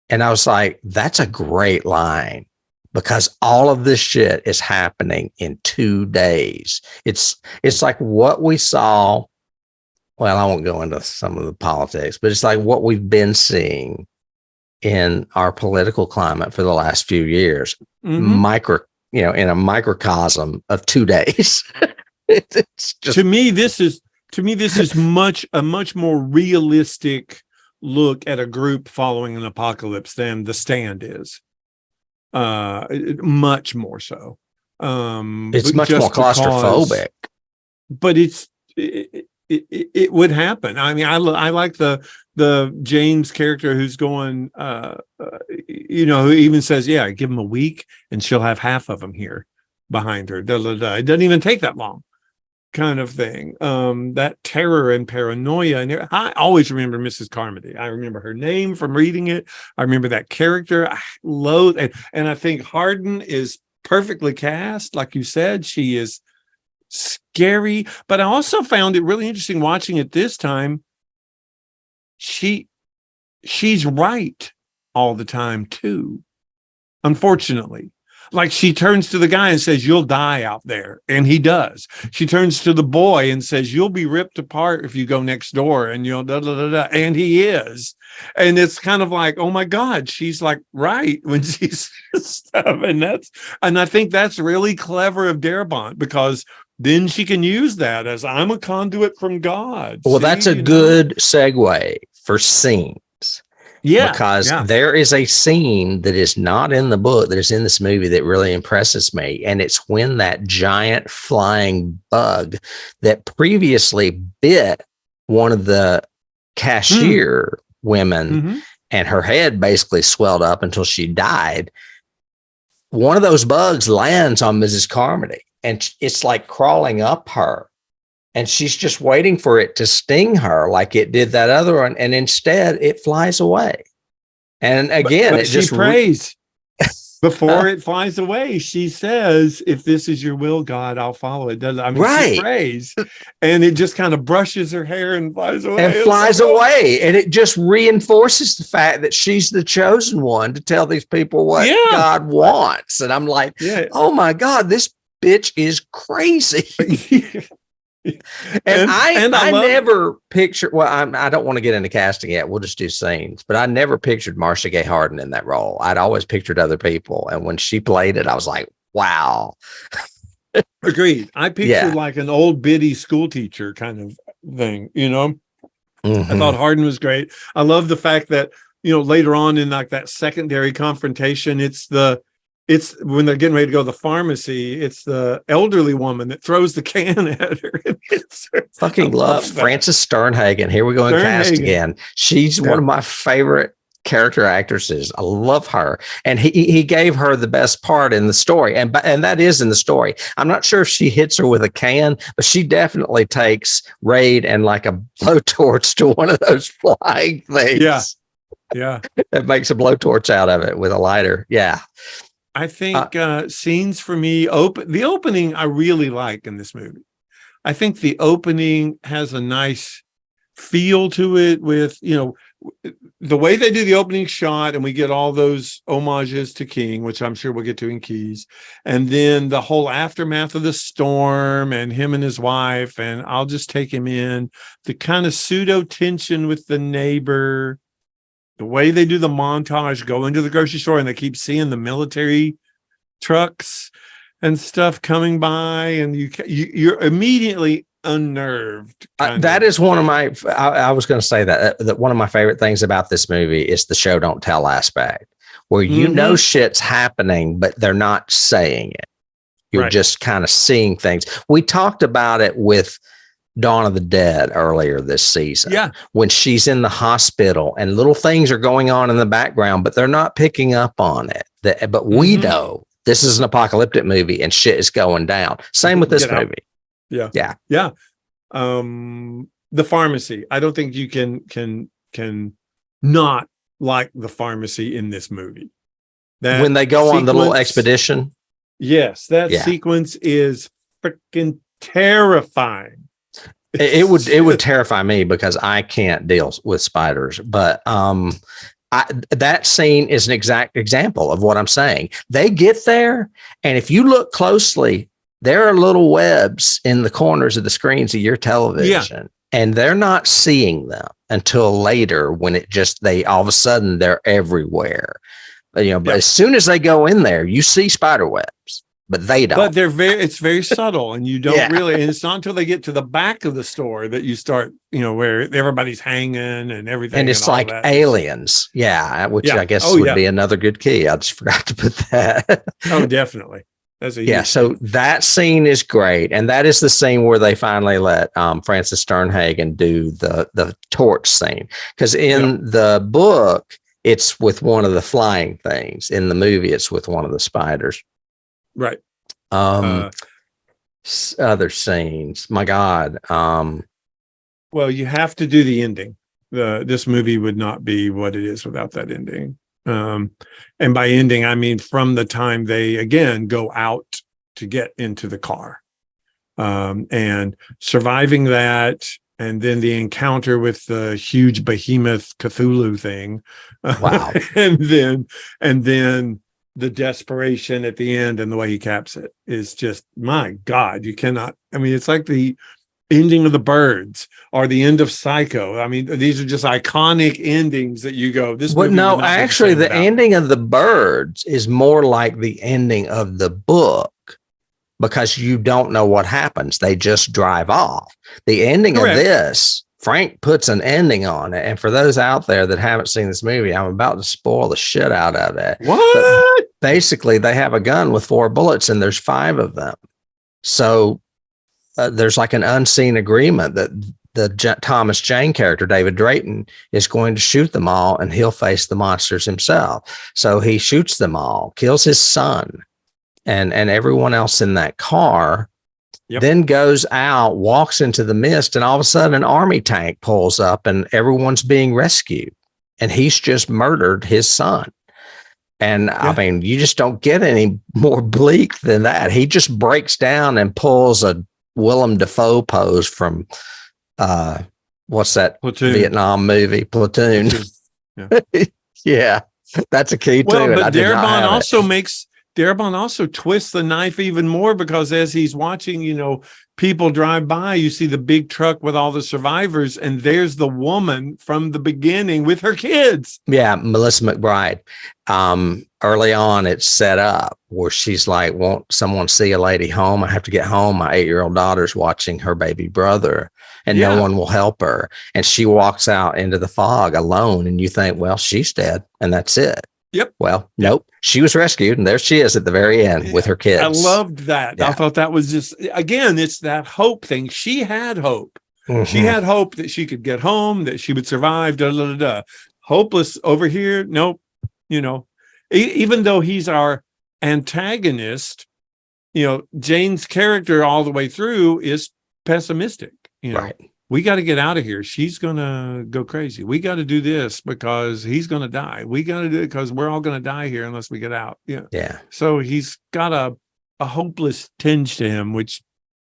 And I was like, that's a great line. Because all of this shit is happening in 2 days. It's like what we saw. Well, I won't go into some of the politics, but it's like what we've been seeing in our political climate for the last few years. In a microcosm of 2 days. It's just, to me, this is To me, this is a much more realistic look at a group following an apocalypse than The Stand is. Much more so. It's much more claustrophobic. But it would happen. I mean, I like the James character who's going, who even says, yeah, give him a week and she'll have half of them here behind her. It doesn't even take that long, kind of thing. That terror and paranoia. And I always remember Mrs. Carmody. I remember her name from reading it. I remember that character. I loathe, and I think Harden is perfectly cast. Like you said, she is scary, but I also found it really interesting watching it this time. She's right all the time too, unfortunately. Like, she turns to the guy and says, you'll die out there, and he does. She turns to the boy and says, you'll be ripped apart if you go next door, and you'll and he is. And it's kind of like, oh my God, she's like right when she's stuff. And I think that's really clever of Darabont, because then she can use that as, I'm a conduit from God. Well, that's a good segue for scenes. Yeah. Because there is a scene that is not in the book, that is in this movie, that really impresses me. And it's when that giant flying bug that previously bit one of the cashier women, and her head basically swelled up until she died. One of those bugs lands on Mrs. Carmody, and it's like crawling up her. And she's just waiting for it to sting her like it did that other one. And instead it flies away. And again, but she prays before it flies away. She says, if this is your will, God, I'll follow it. She prays, and it just kind of brushes her hair and flies away. And it just reinforces the fact that she's the chosen one to tell these people what God wants. And I'm like, oh my God, this bitch is crazy. And I never pictured, I don't want to get into casting yet. We'll just do scenes, but I never pictured Marcia Gay Harden in that role. I'd always pictured other people. And when she played it, I was like, wow. Agreed. I pictured like an old biddy school teacher kind of thing, I thought Harden was great. I love the fact that, later on in like that secondary confrontation, it's when they're getting ready to go to the pharmacy, it's the elderly woman that throws the can at her. Fucking love Frances Sternhagen. Here we go in cast again. She's one of my favorite character actresses. I love her. And he gave her the best part in the story. And that is in the story. I'm not sure if she hits her with a can, but she definitely takes Raid and like a blowtorch to one of those flying things. Yeah. That makes a blowtorch out of it with a lighter. Yeah. I think scenes for me, the opening I really like in this movie. I think the opening has a nice feel to it with, the way they do the opening shot, and we get all those homages to King, which I'm sure we'll get to in Keys. And then the whole aftermath of the storm and him and his wife, and I'll just take him in, the kind of pseudo tension with the neighbor. The way they do the montage, go into the grocery store, and they keep seeing the military trucks and stuff coming by, and you're immediately unnerved. That is one of my. I was going to say that one of my favorite things about this movie is the show don't tell aspect, where know shit's happening, but they're not saying it. You're just kind of seeing things. We talked about it with Dawn of the Dead earlier this season. Yeah. When she's in the hospital and little things are going on in the background, but they're not picking up on it. But we know this is an apocalyptic movie and shit is going down. Same with this movie. Yeah. The pharmacy. I don't think you can not like the pharmacy in this movie. When they go on the little expedition. Yes, that sequence is freaking terrifying. It would terrify me because I can't deal with spiders, but that scene is an exact example of what I'm saying. They get there, and if you look closely, there are little webs in the corners of the screens of your television, and they're not seeing them until later when they all of a sudden they're everywhere. But as soon as they go in there, you see spider webs. but they don't. But it's very subtle, and you don't Yeah. really, and it's not until they get to the back of the store that you start, where everybody's hanging and everything. And it's all like that. aliens. Yeah. Which Yeah. I guess Oh, would yeah. be another good key. I just forgot to put that. Oh, definitely. That's a Yeah. huge So thing. that scene is great. And that is the scene where they finally let Francis Sternhagen do the torch scene. Because in the book, it's with one of the flying things. In the movie, it's with one of the spiders. Right. Other scenes. My God. Well, you have to do the ending. This movie would not be what it is without that ending. And by ending, I mean from the time they again go out to get into the car, and surviving that, and then the encounter with the huge behemoth Cthulhu thing. Wow. and then the desperation at the end and the way he caps it is just, my God, you cannot. I mean, it's like the ending of The Birds or the end of Psycho. I mean, these are just iconic endings that you go, this movie. No, actually, the ending of The Birds is more like the ending of the book because you don't know what happens. They just drive off. The ending Correct. of this, Frank puts an ending on it. And for those out there that haven't seen this movie, I'm about to spoil the shit out of it. What? But basically, they have a gun with 4 bullets and there's 5 of them. So there's like an unseen agreement that the Thomas Jane character, David Drayton, is going to shoot them all and he'll face the monsters himself. So he shoots them all, kills his son and everyone else in that car, then goes out, walks into the mist, and all of a sudden an army tank pulls up and everyone's being rescued. And he's just murdered his son. And I mean, you just don't get any more bleak than that. He just breaks down and pulls a Willem Dafoe pose from what's that Platoon. Vietnam movie? Platoon. Yeah, that's a key too. Well, but Darabont also twists the knife even more because as he's watching, people drive by, you see the big truck with all the survivors, and there's the woman from the beginning with her kids. Yeah, Melissa McBride. Early on, it's set up where she's like, won't someone see a lady home? I have to get home. My 8-year-old daughter's watching her baby brother and no one will help her. And she walks out into the fog alone. And you think, well, she's dead and that's it. Yep. Well, nope. She was rescued and there she is at the very end with her kids. I loved that. Yeah. I thought that was just, again, it's that hope thing. She had hope. Mm-hmm. She had hope that she could get home, that she would survive, Hopeless over here. Nope. Even though he's our antagonist, Jane's character all the way through is pessimistic. Right. We got to get out of here. She's going to go crazy. We got to do this because he's going to die. We got to do it because we're all going to die here unless we get out. Yeah. So he's got a hopeless tinge to him, which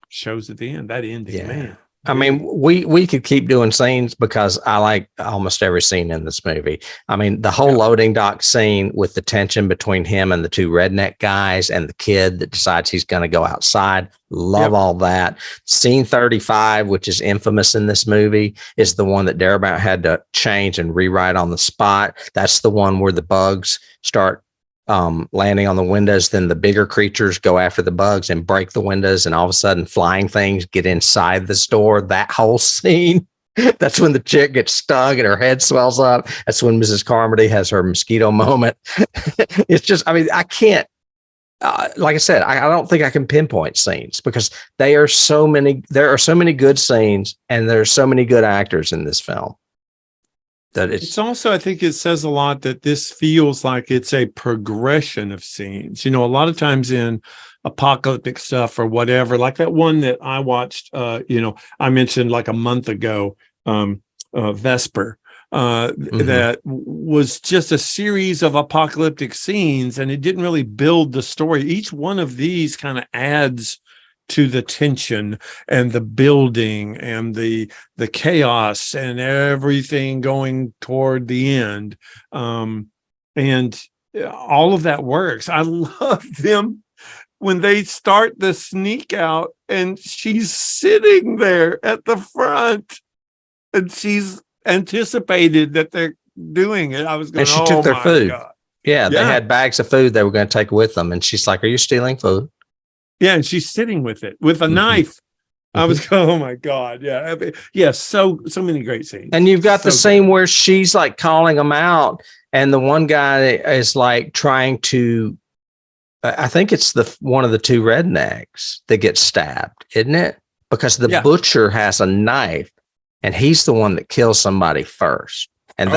shows at the end, that ending, man. I mean, we could keep doing scenes because I like almost every scene in this movie. I mean, the whole loading dock scene with the tension between him and the 2 redneck guys and the kid that decides he's going to go outside. Love all that. Scene 35, which is infamous in this movie, is the one that Darabont had to change and rewrite on the spot. That's the one where the bugs start landing on the windows, then the bigger creatures go after the bugs and break the windows, and all of a sudden flying things get inside the store. That whole scene, that's when the chick gets stung and her head swells up. That's when Mrs. Carmody has her mosquito moment. It's just, I mean, I can't, like I said, I don't think I can pinpoint scenes because there are so many good scenes and there are so many good actors in this film. It's also, I think it says a lot that this feels like it's a progression of scenes. A lot of times in apocalyptic stuff or whatever, like that one that I watched, I mentioned like a month ago, Vesper, that was just a series of apocalyptic scenes and it didn't really build the story. Each one of these kind of adds to the tension and the building and the chaos and everything going toward the end. And all of that works. I love them when they start the sneak out and she's sitting there at the front and she's anticipated that they're doing it. I was going, and she took their food. God. Yeah, they had bags of food they were going to take with them. And she's like, are you stealing food? Yeah, and she's sitting with it with a knife. I was going, oh my God. Yeah. Yeah. So many great scenes. And you've got the So scene where she's like calling them out, and the one guy is like trying to, I think it's one of the two rednecks that gets stabbed, isn't it? Because the butcher has a knife and he's the one that kills somebody first. And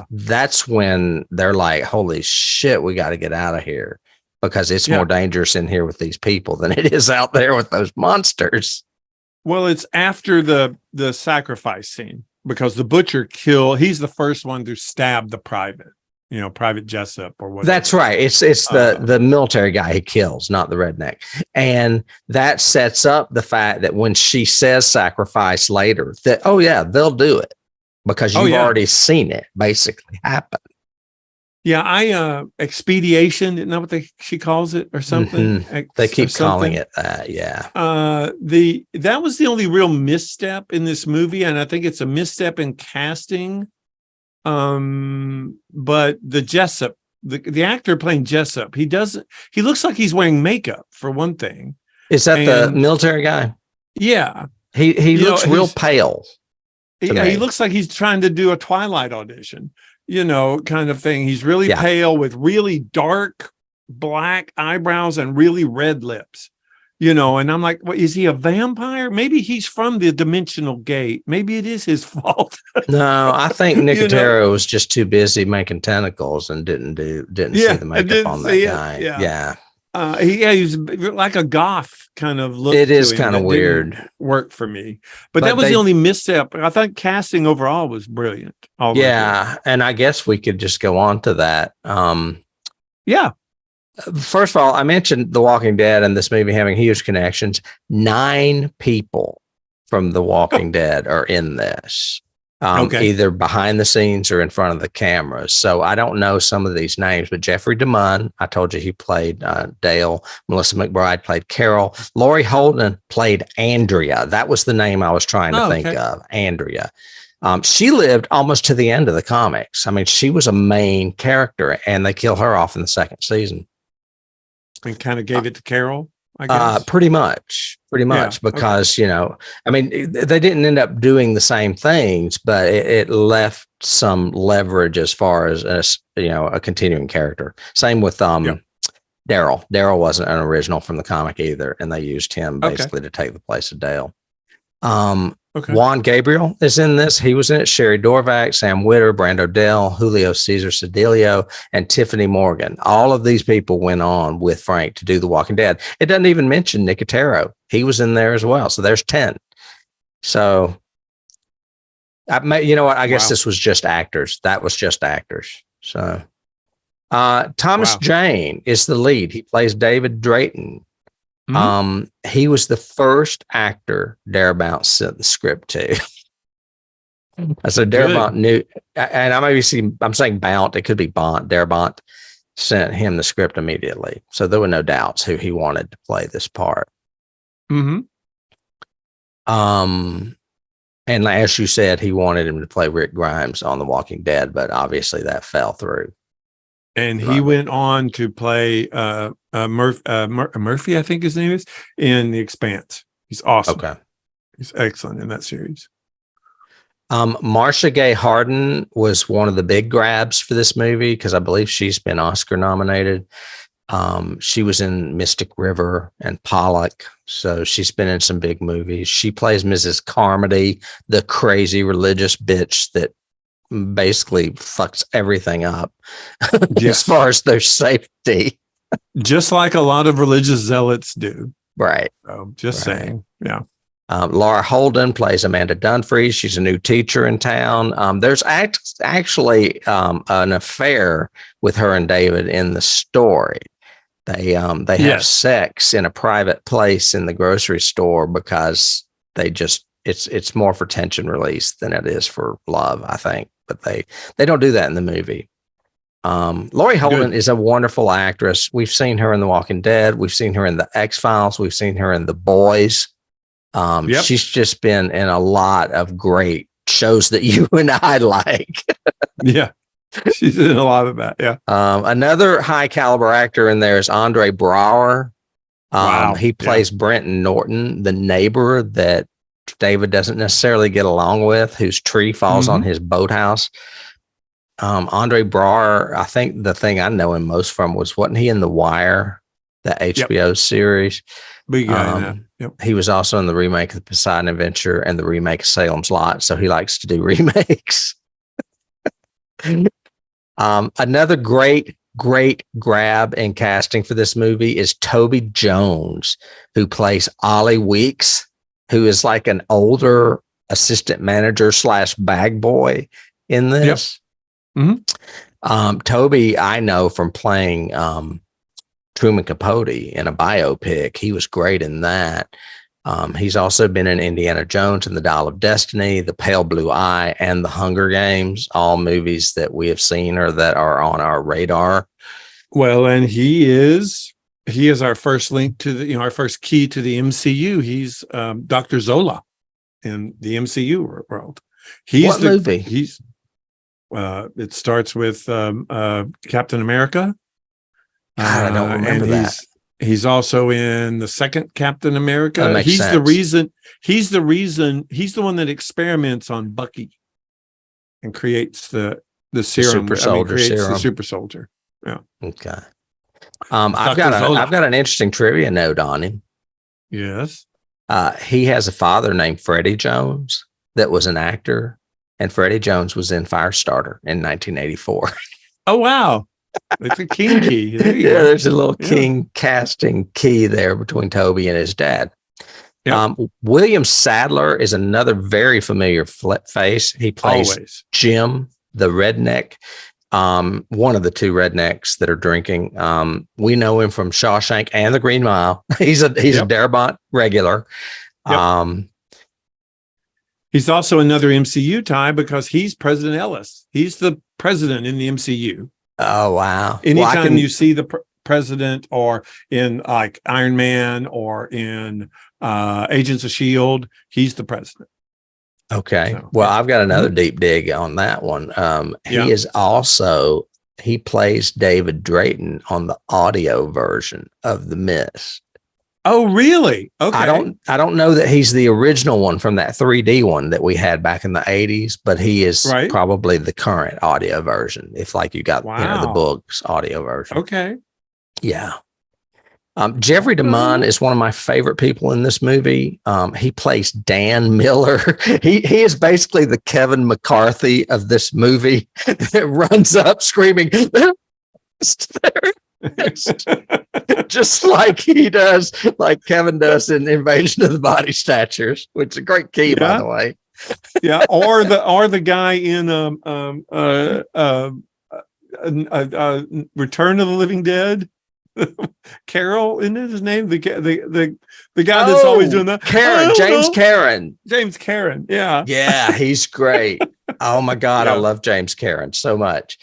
that's when they're like, holy shit, we got to get out of here, because it's more dangerous in here with these people than it is out there with those monsters. Well, it's after the sacrifice scene, because the butcher he's the first one to stab the private, Private Jessup or whatever. That's right. It's the military guy he kills, not the redneck. And that sets up the fact that when she says sacrifice later, that, oh yeah, they'll do it, because you've already seen it basically happen. Yeah, expediation, isn't that what she calls it or something? They keep calling it that, yeah. That was the only real misstep in this movie, and I think it's a misstep in casting. But the Jessup, the actor playing Jessup, he looks like he's wearing makeup, for one thing. Is that the military guy? Yeah. He looks real pale. He looks like he's trying to do a Twilight audition, kind of thing. He's really pale with really dark black eyebrows and really red lips, and I'm like, well, is he a vampire? Maybe he's from the dimensional gate. Maybe it is his fault. No, I think Nicotero was just too busy making tentacles and didn't see the makeup on that guy. He's like a goth kind of look. It is kind of weird. Work for me, but that was the only misstep. I think casting overall was brilliant. And I guess we could just go on to that. First of all, I mentioned The Walking Dead and this movie having huge connections. 9 people from The Walking Dead are in this. Either behind the scenes or in front of the cameras. So I don't know some of these names, but Jeffrey DeMunn, I told you he played Dale. Melissa McBride played Carol. Laurie Holden played Andrea. That was the name I was trying to think of, Andrea. She lived almost to the end of the comics. I mean, she was a main character, and they kill her off in the second season. And kind of gave it to Carol, I guess. Pretty much, because, I mean, they didn't end up doing the same things, but it left some leverage as far as, a continuing character. Same with Daryl. Daryl wasn't an original from the comic either, and they used him basically to take the place of Dale. Juan Gabriel is in this. He was in it. Sherry Dorvac, Sam Witter, Brando Dell, Julio Cesar Cedillo, and Tiffany Morgan. All of these people went on with Frank to do The Walking Dead. It doesn't even mention Nicotero. He was in there as well. So there's 10. So, you know what? I guess this was just actors. That was just actors. So, Thomas Jane is the lead. He plays David Drayton. He was the first actor Darabont sent the script to. So Darabont knew, and I'm saying Bount, it could be Bont. Darabont sent him the script immediately. So there were no doubts who he wanted to play this part. And as you said, he wanted him to play Rick Grimes on The Walking Dead, but obviously that fell through. And he went on to play Murphy, I think his name is, in The Expanse. He's awesome. Okay. He's excellent in that series. Marcia Gay Harden was one of the big grabs for this movie because I believe she's been Oscar nominated. She was in Mystic River and Pollock, so she's been in some big movies. She plays Mrs. Carmody, the crazy religious bitch that basically fucks everything up as far as their safety. Just like a lot of religious zealots do. Right. So just saying. Yeah. Laura Holden plays Amanda Dunphy. She's a new teacher in town. There's actually an affair with her and David in the story. They have sex in a private place in the grocery store because they just it's more for tension release than it is for love, I think. But they don't do that in the movie. Laurie Holden is a wonderful actress. We've seen her in The Walking Dead. We've seen her in The X-Files. We've seen her in The Boys. She's just been in a lot of great shows that you and I like. Yeah. She's in a lot of that. Yeah. Another high caliber actor in there is Andre Braugher. Wow. He plays Brenton Norton, the neighbor that David doesn't necessarily get along with, whose tree falls on his boathouse. Andre Braugher, I think the thing I know him most from wasn't he in The Wire, the HBO series? Big guy in that. Yep. He was also in the remake of The Poseidon Adventure and the remake of Salem's Lot, so he likes to do remakes. Another great grab in casting for this movie is Toby Jones, who plays Ollie Weeks, who is like an older assistant manager / bag boy in this. Toby, I know from playing Truman Capote in a biopic. He was great in that. He's also been in Indiana Jones and the Dial of Destiny, The Pale Blue Eye, and The Hunger Games, all movies that we have seen or that are on our radar. Well, and he is our first link to the, our first key to the MCU. He's Dr. Zola in the MCU world. What movie? It starts with Captain America. God, I don't remember that. He's also in the second Captain America. That makes sense. He's the one that experiments on Bucky and creates the serum. Super soldier serum. The super soldier. Yeah. Okay. I've got an interesting trivia note on him. Yes. He has a father named Freddie Jones that was an actor, and Freddie Jones was in Firestarter in 1984. Oh, wow. It's a king key. There's a little king casting key there between Toby and his dad. Yep. William Sadler is another very familiar face. He plays Jim, the redneck, one of the two rednecks that are drinking. We know him from Shawshank and The Green Mile. He's a Darabont regular. Yep. He's also another MCU tie because he's President Ellis. He's the president in the MCU. Oh, wow. Anytime you see the president or in like Iron Man or in Agents of S.H.I.E.L.D., he's the president. Okay. So, I've got another deep dig on that one. He plays David Drayton on the audio version of The Mist. Oh, really? Okay. I don't know that he's the original one from that 3D one that we had back in the 80s, but he is probably the current audio version. If like you got the books audio version. Okay. Yeah. Jeffrey DeMunn is one of my favorite people in this movie. He plays Dan Miller. He is basically the Kevin McCarthy of this movie that runs up screaming, just like he does, like Kevin does in Invasion of the Body Snatchers, which is a great key, by the way. Yeah, or the guy in Return of the Living Dead. Carol, isn't it his name? The guy that's always doing that. James Karen. James Karen. Yeah. Yeah, he's great. Oh my God, I love James Karen so much.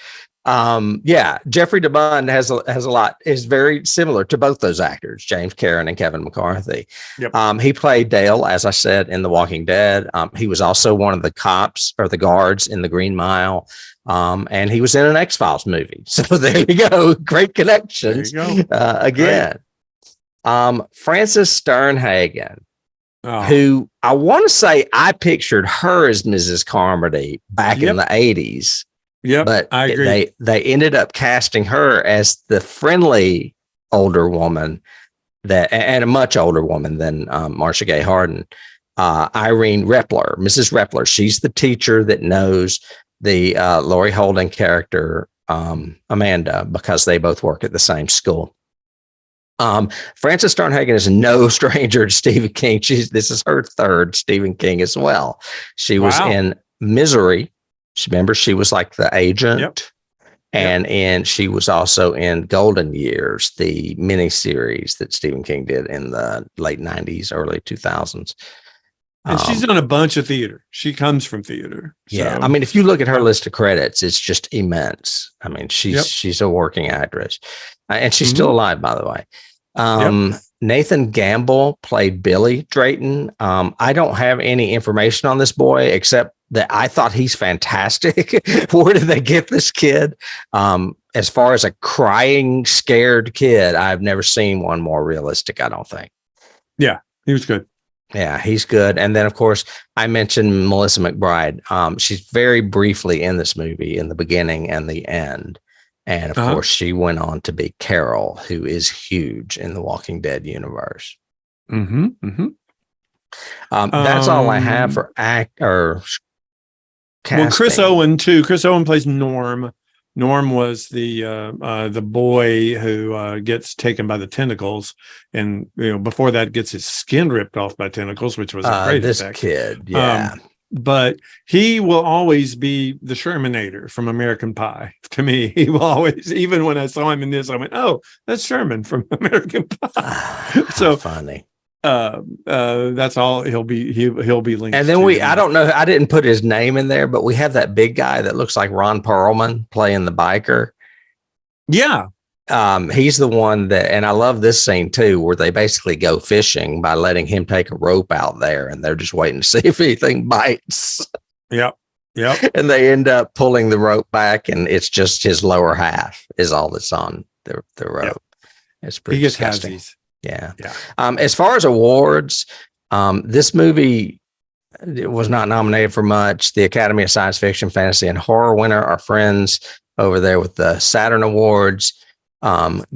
Jeffrey DeMunn has a lot, is very similar to both those actors, James Karen and Kevin McCarthy. Yep. He played Dale, as I said, in The Walking Dead. He was also one of the cops or the guards in The Green Mile. And he was in an X-Files movie. So there you go. Great connections. Again. Frances Sternhagen, who I want to say I pictured her as Mrs. Carmody back in the 80s. Yeah, but I agree. They ended up casting her as the friendly older woman and a much older woman than Marcia Gay Harden, Irene Repler, Mrs. Repler. She's the teacher that knows the Laurie Holden character, Amanda, because they both work at the same school. Frances Sternhagen is no stranger to Stephen King. This is her third Stephen King as well. She was in Misery. Remember, she was like the agent, and she was also in Golden Years, the miniseries that Stephen King did in the late 90s, early 2000s. And she's done a bunch of theater. She comes from theater. So. Yeah, I mean, if you look at her list of credits, it's just immense. I mean, she's a working actress, and she's still alive, by the way. Nathan Gamble played Billy Drayton. I don't have any information on this boy except that I thought he's fantastic. Where did they get this kid? as far as a crying, scared kid, I've never seen one more realistic, I don't think. Yeah, he was good. Yeah, he's good. And then, of course, I mentioned Melissa McBride. She's very briefly in this movie in the beginning and the end. And, of course, she went on to be Carol, who is huge in the Walking Dead universe. Mm-hmm. Mm-hmm. That's all I have for casting. Well, Chris Owen too. Chris Owen plays Norm. Norm was the boy who gets taken by the tentacles, and before that gets his skin ripped off by tentacles, which was a great this effect. kid. Yeah. But he will always be the Shermanator from American Pie. To me, he will always. Even when I saw him in this, I went, "Oh, that's Sherman from American Pie." So funny. That's all he'll be linked. And then I don't know, I didn't put his name in there, but we have that big guy that looks like Ron Perlman playing the biker. Yeah. He's the one that, and I love this scene too, where they basically go fishing by letting him take a rope out there, and they're just waiting to see if anything bites. Yep. And they end up pulling the rope back, and it's just his lower half is all that's on the rope. Yep. It's pretty disgusting. Yeah. As far as awards, this movie was not nominated for much. The Academy of Science Fiction, Fantasy, and Horror winner, our friends over there with the Saturn Awards,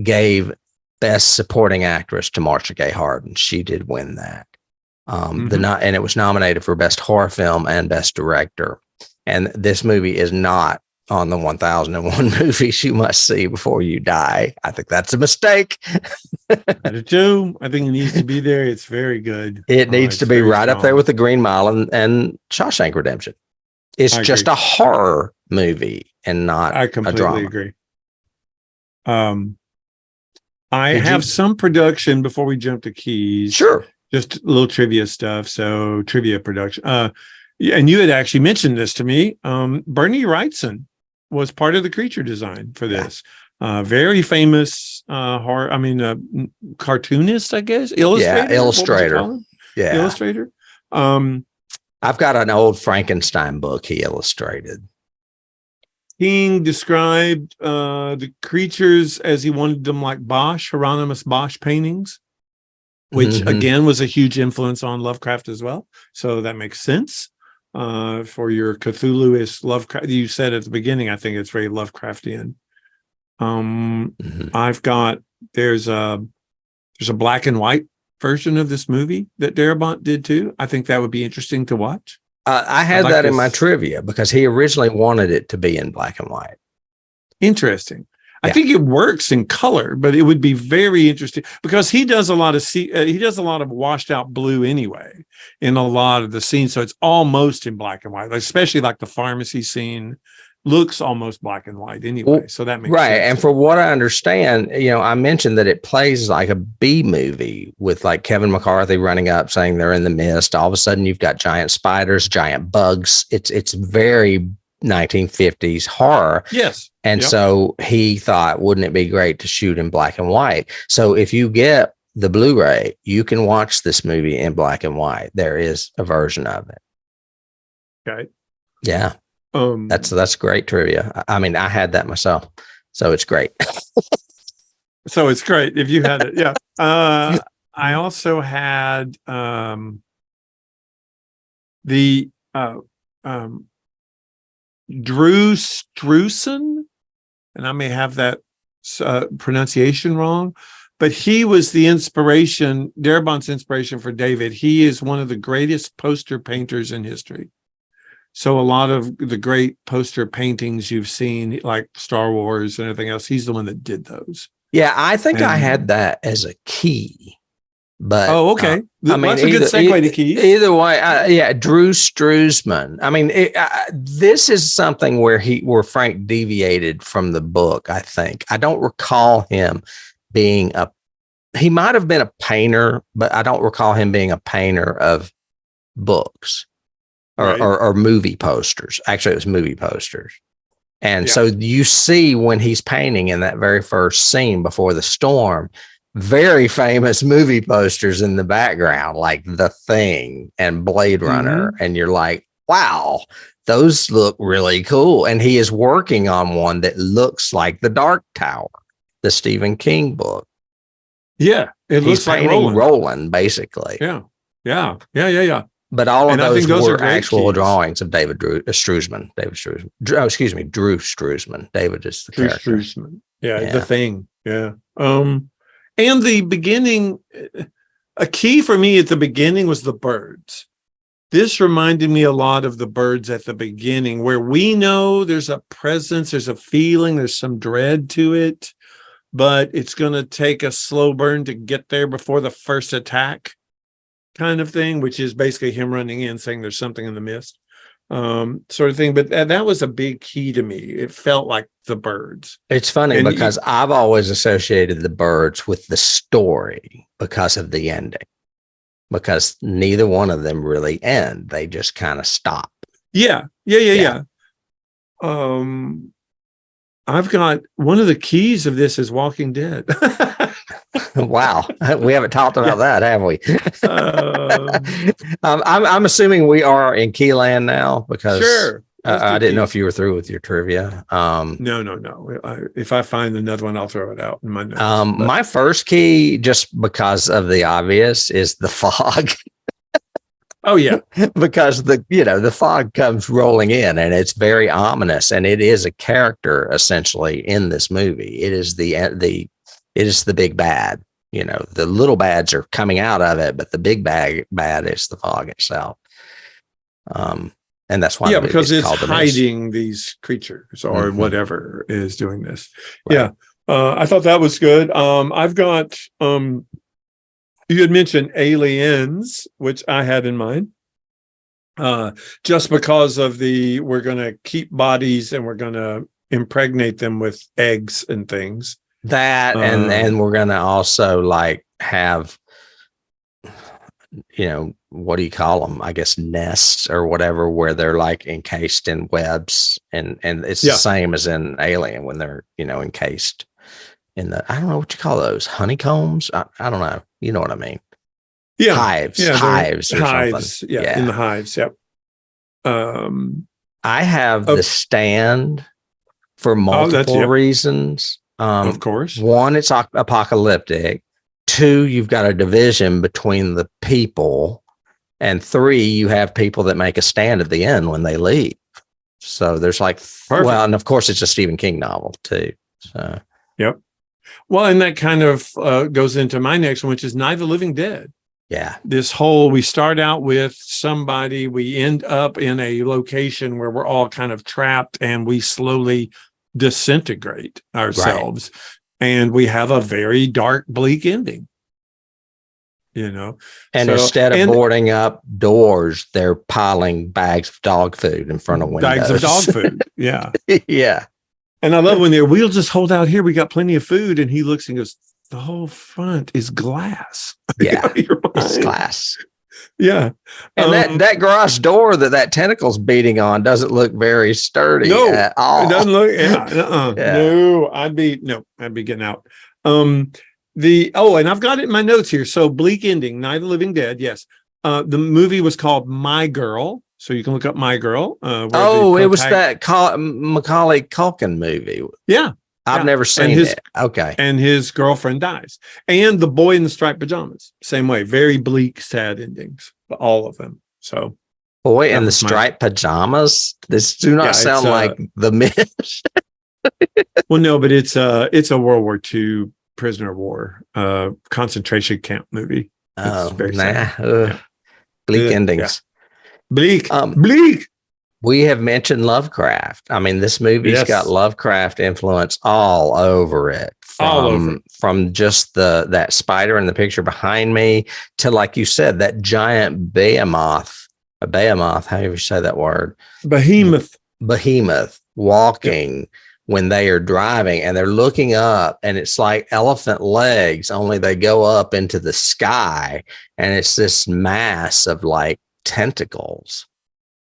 gave Best Supporting Actress to Marcia Gay Harden. She did win that. And it was nominated for Best Horror Film and Best Director. And this movie is not on the 1001 movies you must see before you die. I think that's a mistake. I do too. I think it needs to be there. It's very good. It needs to be right up there with The Green Mile and Shawshank Redemption. It's just a horror movie and not a drama. I completely agree. I have some production before we jump to keys. Sure. Just a little trivia stuff. So trivia production. And you had actually mentioned this to me. Bernie Wrightson was part of the creature design for this. Very famous horror. Cartoonist, I guess. Illustrator. Yeah, illustrator. Yeah, illustrator. I've got an old Frankenstein book he illustrated. King described the creatures as he wanted them like Hieronymus Bosch paintings, which again was a huge influence on Lovecraft as well. So that makes sense. For your Cthulhu-ish Lovecraft, you said at the beginning, I think it's very Lovecraftian. I've got there's a black and white version of this movie that Darabont did too. I think that would be interesting to watch. I had that in my trivia because he originally wanted it to be in black and white. Interesting. I think it works in color, but it would be very interesting because he does a lot of washed out blue anyway in a lot of the scenes. So it's almost in black and white, especially like the pharmacy scene looks almost black and white anyway. So that makes sense. And for what I understand, I mentioned that it plays like a B movie with like Kevin McCarthy running up saying they're in the mist. All of a sudden you've got giant spiders, giant bugs. It's very 1950s horror. Yes. And so he thought, wouldn't it be great to shoot in black and white? So if you get the Blu-ray, you can watch this movie in black and white. There is a version of it. Okay. Yeah. That's great trivia. I mean, I had that myself, so it's great. So it's great if you had it. Yeah. I also had the Drew Struzan, and I may have that pronunciation wrong, but he was the inspiration, Darabont's inspiration for David. He is one of the greatest poster painters in history. So a lot of the great poster paintings you've seen, like Star Wars and everything else, he's the one that did those. Yeah, I think I had that as a key. But okay. That's a good segue to keys. Either way, Drew Struzman. I mean, this is something where Frank deviated from the book. I think I don't recall him being he might have been a painter, but I don't recall him being a painter of books or movie posters. Actually, it was movie posters. And so you see when he's painting in that very first scene before the storm, very famous movie posters in the background, like The Thing and Blade Runner. And you're like, wow, those look really cool. And he is working on one that looks like The Dark Tower, the Stephen King book. Yeah, it He's looks like painting Roland. Roland, basically. Yeah. But all of and I those think those are were great actual keys. drawings of Drew Struzman. Drew Struzman. David is the Drew character. Struzman. Yeah, the Thing. Yeah. And the beginning, a key for me at the beginning was the birds. This reminded me a lot of the birds at the beginning, where we know there's a presence, there's a feeling, there's some dread to it, but it's going to take a slow burn to get there before the first attack, kind of thing, which is basically him running in saying there's something in the mist, sort of thing. But that was a big key to me. It felt like the birds. It's funny because I've always associated the birds with the story because of the ending, because neither one of them really end. They just kind of stop. Yeah. I've got one of the keys of this is Walking Dead. Wow. We haven't talked about that, have we? I'm assuming we are in Keyland now, because sure. I didn't know if you were through with your trivia. No. If I find another one, I'll throw it out in my notes. My first key, just because of the obvious, is the fog. Oh yeah, because the fog comes rolling in, and it's very ominous, and it is a character essentially in this movie. It is the big bad. The little bads are coming out of it, but the big bad is the fog itself. And that's why because it's hiding these creatures or whatever is doing this. Right. Yeah, I thought that was good. I've got you had mentioned aliens, which I had in mind. Just because of we're going to keep bodies and we're going to impregnate them with eggs and things. That and we're going to also have, what do you call them? I guess nests or whatever, where they're encased in webs, and it's the same as in Alien when they're encased in I don't know what you call those, honeycombs. I don't know. You know what I mean? Yeah, hives or something. Yeah, in the hives. Yep. I have The Stand for multiple reasons. Of course. One, it's apocalyptic. Two, you've got a division between the people. And three, you have people that make a stand at the end when they leave. So there's and of course it's a Stephen King novel too. So yep. Well, and that kind of goes into my next one, which is Night of the Living Dead. Yeah. We start out with somebody, we end up in a location where we're all kind of trapped and we slowly disintegrate ourselves. Right. And we have a very dark, bleak ending. And instead of boarding up doors, they're piling bags of dog food in front of windows. Bags of dog food. Yeah. Yeah. And I love when we'll just hold out here. We got plenty of food. And he looks and goes, the whole front is glass. Yeah. It's glass. Yeah. And that garage door that tentacle's beating on doesn't look very sturdy at all. It doesn't look. Yeah. No, I'd be getting out. And I've got it in my notes here. So bleak ending, Night of the Living Dead. Yes. The movie was called My Girl. So you can look up My Girl. It was that Macaulay Culkin movie. Yeah. I've never seen it. Okay. And his girlfriend dies. And The Boy in the Striped Pajamas. Same way. Very bleak, sad endings. All of them. So. Boy in the Striped Pajamas? This do not sound like The Mist. Well, no, but it's a World War II prisoner of war concentration camp movie. Oh, very sad. Bleak endings. Yeah. Bleak. We have mentioned Lovecraft. I mean, this movie's got Lovecraft influence all over it. From just that spider in the picture behind me to, like you said, that giant behemoth, however you say that word. Behemoth walking when they are driving, and they're looking up, and it's like elephant legs, only they go up into the sky, and it's this mass of tentacles.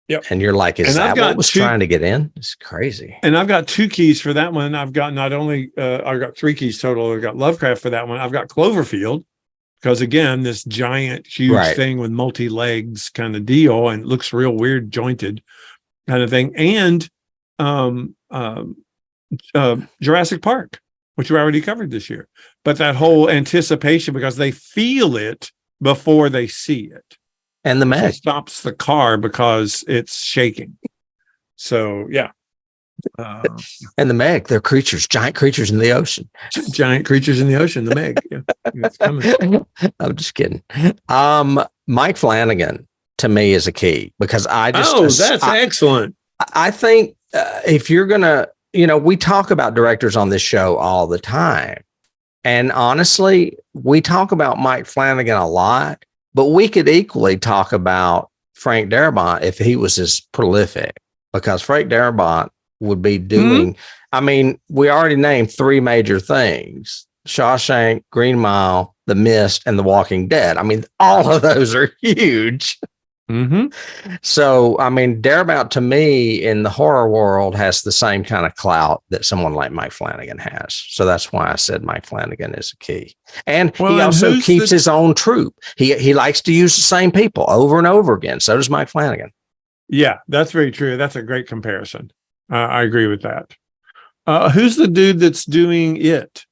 Yep. And you're like, is that what was trying to get in? It's crazy. And I've got 2 keys for that one. I've got I've got 3 keys total. I've got Lovecraft for that one. I've got Cloverfield, because again, this giant, huge thing with multi-legs kind of deal, and it looks real weird, jointed. kind of thing, and Jurassic Park, which we already covered this year. But that whole anticipation, because they feel it before they see it. And the Meg stops the car because it's shaking. So, yeah. And the Meg, they're creatures, giant creatures in the ocean. Giant creatures in the ocean, the Meg. Yeah, it's coming. I'm just kidding. Mike Flanagan to me is a key because that's excellent. I think if you're going to, we talk about directors on this show all the time. And honestly, we talk about Mike Flanagan a lot, but we could equally talk about Frank Darabont if he was as prolific, because Frank Darabont would be doing, I mean, we already named 3 major things: Shawshank, Green Mile, The Mist, and The Walking Dead. I mean, all of those are huge. So, I mean, Darabont to me in the horror world has the same kind of clout that someone like Mike Flanagan has. So that's why I said Mike Flanagan is a key. And he also keeps his own troupe. He likes to use the same people over and over again. So does Mike Flanagan. Yeah, that's very true. That's a great comparison. I agree with that. Who's the dude that's doing it?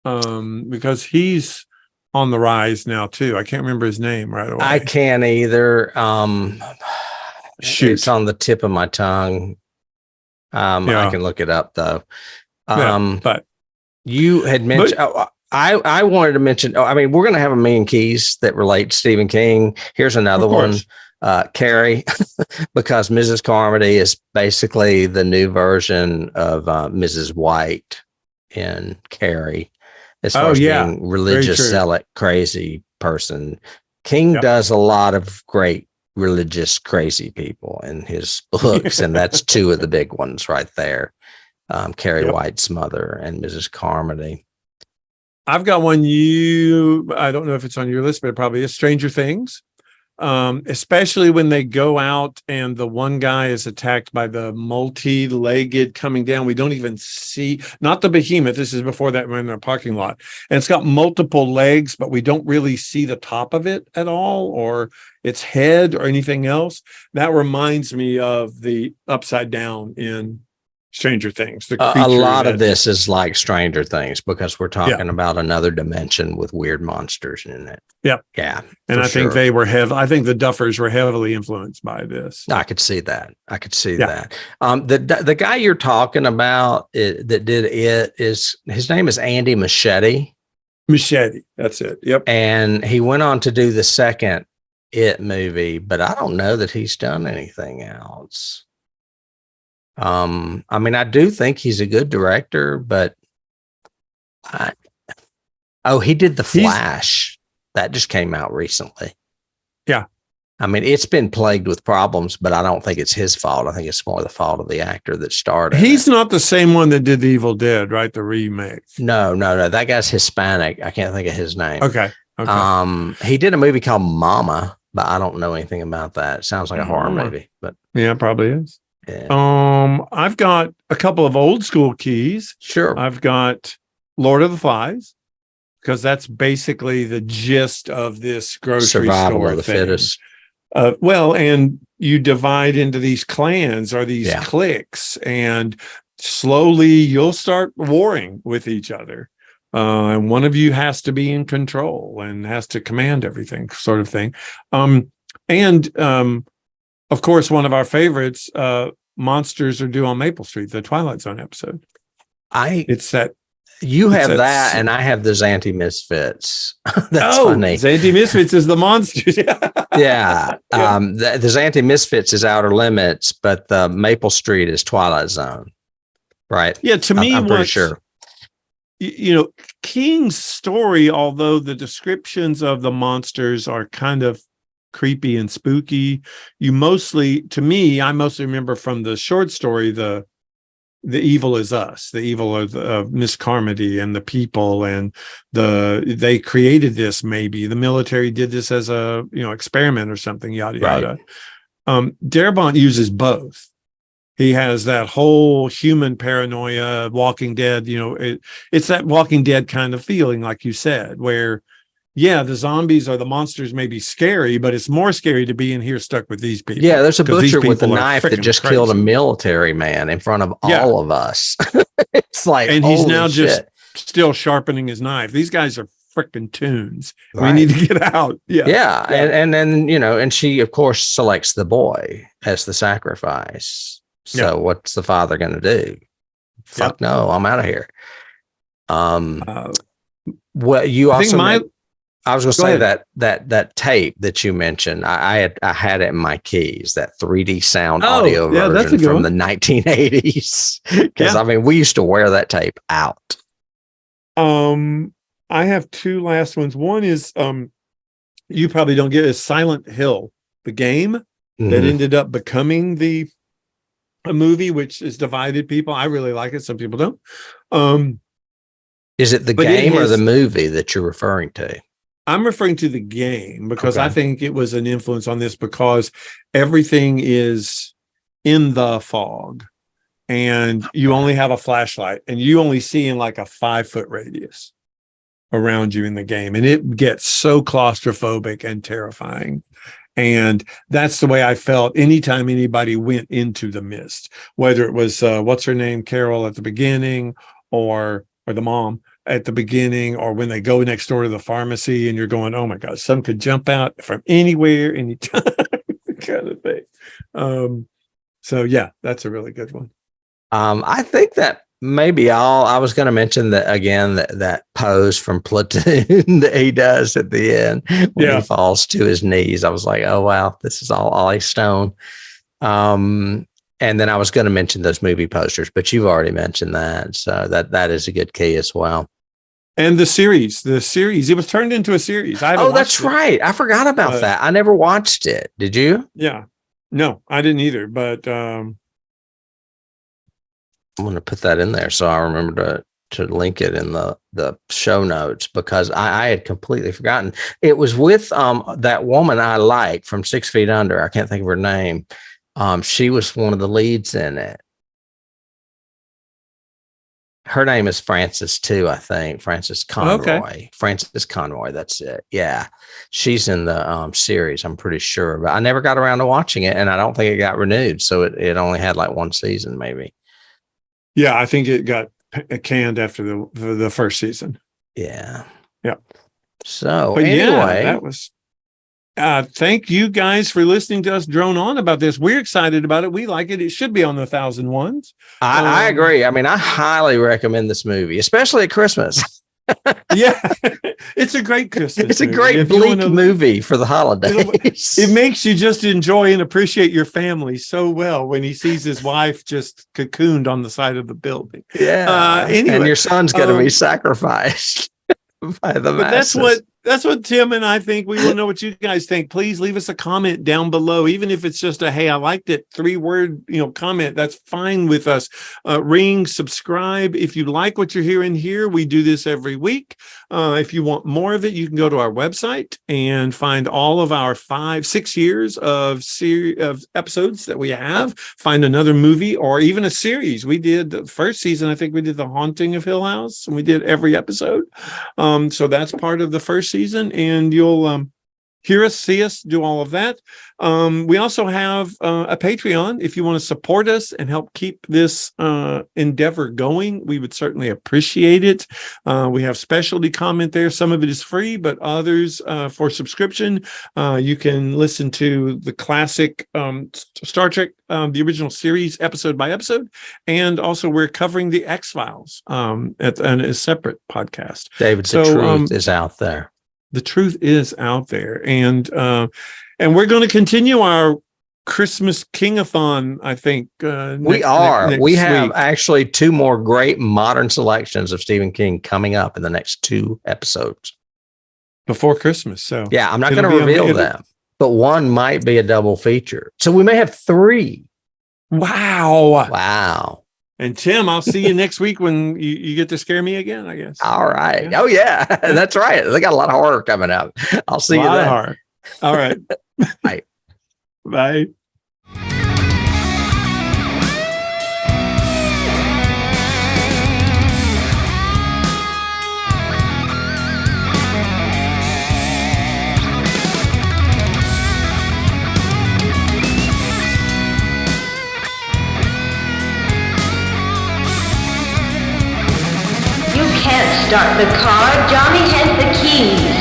Because he's on the rise now too. I can't remember his name right away. I can't either. Shoot. It's on the tip of my tongue. I can look it up though. But you had mentioned. I wanted to mention. I mean, we're going to have a million keys that relate to Stephen King. Here's another one. Carrie, because Mrs. Carmody is basically the new version of Mrs. White in Carrie. As far as being religious zealot, crazy person. King does a lot of great religious crazy people in his books, and that's 2 of the big ones right there. Carrie White's mother and Mrs. Carmody. I've got one I don't know if it's on your list, but it probably is, Stranger Things. Especially when they go out and the one guy is attacked by the multi-legged coming down. We don't even see, not the behemoth. This is before that, we're in the parking lot. And it's got multiple legs, but we don't really see the top of it at all, or its head or anything else. That reminds me of the upside down in Stranger Things. A lot of this is like Stranger Things because we're talking about another dimension with weird monsters in it. Yeah. And I think I think the Duffers were heavily influenced by this. I could see that. That. The guy you're talking about that did it his name is Andy Muschietti. Muschietti. That's it. Yep. And he went on to do the second It movie, but I don't know that he's done anything else. I mean, I do think he's a good director, but he did The Flash. That just came out recently. Yeah. I mean, it's been plagued with problems, but I don't think it's his fault. I think it's more the fault of the actor that started. He's not the same one that did The Evil Dead, right? The remake. No. That guy's Hispanic. I can't think of his name. Okay. He did a movie called Mama, but I don't know anything about that. It sounds like a horror movie, but yeah, probably is. Yeah. I've got a couple of old school keys. Sure. I've got Lord of the Flies, because that's basically the gist of this grocery Survival store of the thing. fittest. And you divide into these clans or these cliques, and slowly you'll start warring with each other. And one of you has to be in control and has to command everything, sort of thing. Of course, one of our favorites, Monsters Are Due on Maple Street, the Twilight Zone episode. You have that, and I have the Zanti Misfits. That's funny. Zanti Misfits is the monsters. Yeah. The Zanti Misfits is Outer Limits, but the Maple Street is Twilight Zone. Right. Yeah. To me, I'm pretty sure. King's story, although the descriptions of the monsters are kind of creepy and spooky, I mostly remember from the short story, the evil is us, the evil of Miss Carmody and the people, and they created this. Maybe the military did this as a experiment or something. Yada yada. Darabont uses both. He has that whole human paranoia, Walking Dead. It's that Walking Dead kind of feeling, like you said, where yeah, the zombies or the monsters may be scary, but it's more scary to be in here stuck with these people. Yeah, there's a 'Cause these butcher with a people are knife that freaking just killed a crazy. military man in front of Yeah. all of us. It's like, And he's holy now just shit. still sharpening his knife. These guys are freaking tunes. Right. We need to get out. Yeah. Yeah. And then, and she, of course, selects the boy as the sacrifice. So what's the father going to do? Fuck no, I'm out of here. Well, you also, I was going to say that tape that you mentioned, I had it in my keys, that 3D sound audio version from the 1980s. Because I mean, we used to wear that tape out. I have two last ones. One is you probably don't get is Silent Hill, the game that ended up becoming a movie, which has divided people. I really like it. Some people don't. Is it the game or the movie that you're referring to? I'm referring to the game because I think it was an influence on this because everything is in the fog and you only have a flashlight and you only see in like a 5-foot radius around you in the game. And it gets so claustrophobic and terrifying. And that's the way I felt anytime anybody went into the mist, whether it was, what's her name, Carol at the beginning or the mom at the beginning, or when they go next door to the pharmacy and you're going, oh my God, some could jump out from anywhere, anytime, kind of thing. So yeah, that's a really good one. I think that maybe I was going to mention that again, that pose from Platoon that he does at the end when he falls to his knees. I was like, oh wow, this is all Ollie Stone. And then I was going to mention those movie posters, but you've already mentioned that. So that is a good key as well. And the series, it was turned into a series. That's right. I forgot about that. I never watched it. Did you? Yeah. No, I didn't either. But I'm going to put that in there so I remember to link it in the show notes because I had completely forgotten. It was with that woman I like from 6 Feet Under. I can't think of her name. She was one of the leads in it. Her name is Frances too, I think. Frances Conroy. Okay. Frances Conroy, that's it. Yeah. She's in the series, I'm pretty sure. But I never got around to watching it, and I don't think it got renewed. So it only had like one season, maybe. Yeah, I think it got canned after the first season. Yeah. Yeah. So anyway, that was thank you guys for listening to us drone on about this. We're excited about it. We like it. It should be on the 1,001s. I agree. I mean, I highly recommend this movie, especially at Christmas. Yeah, it's a great Christmas. It's a great bleak movie for the holidays. It makes you just enjoy and appreciate your family so well when he sees his wife just cocooned on the side of the building. Yeah. Anyway, and your son's going to be sacrificed by the masses. But that's what Tim and I think. We want to know what you guys think. Please leave us a comment down below, even if it's just a, hey, I liked it, 3-word, comment. That's fine with us. Ring, subscribe. If you like what you're hearing here, we do this every week. If you want more of it, you can go to our website and find all of our 5-6 years of episodes that we have. Find another movie or even a series. We did the first season. I think we did The Haunting of Hill House, and we did every episode. So that's part of the first season, and you'll hear us, see us, do all of that. We also have a Patreon. If you want to support us and help keep this endeavor going, we would certainly appreciate it. We have specialty comment there. Some of it is free, but others for subscription. You can listen to the classic Star Trek, the original series, episode by episode. And also we're covering the X-Files at a separate podcast. David, the truth is out there. The truth is out there, and we're going to continue our Christmas King-a-thon, I think. We have actually 2 more great modern selections of Stephen King coming up in the next 2 episodes before Christmas. So yeah, I'm not going to reveal them, but one might be a double feature. So we may have 3. Wow. And Tim, I'll see you next week when you get to scare me again, I guess. All right. Yeah. Oh, yeah. That's right. They got a lot of horror coming up. I'll see you then. All right. Bye. Bye. can't start the car. Johnny has the keys.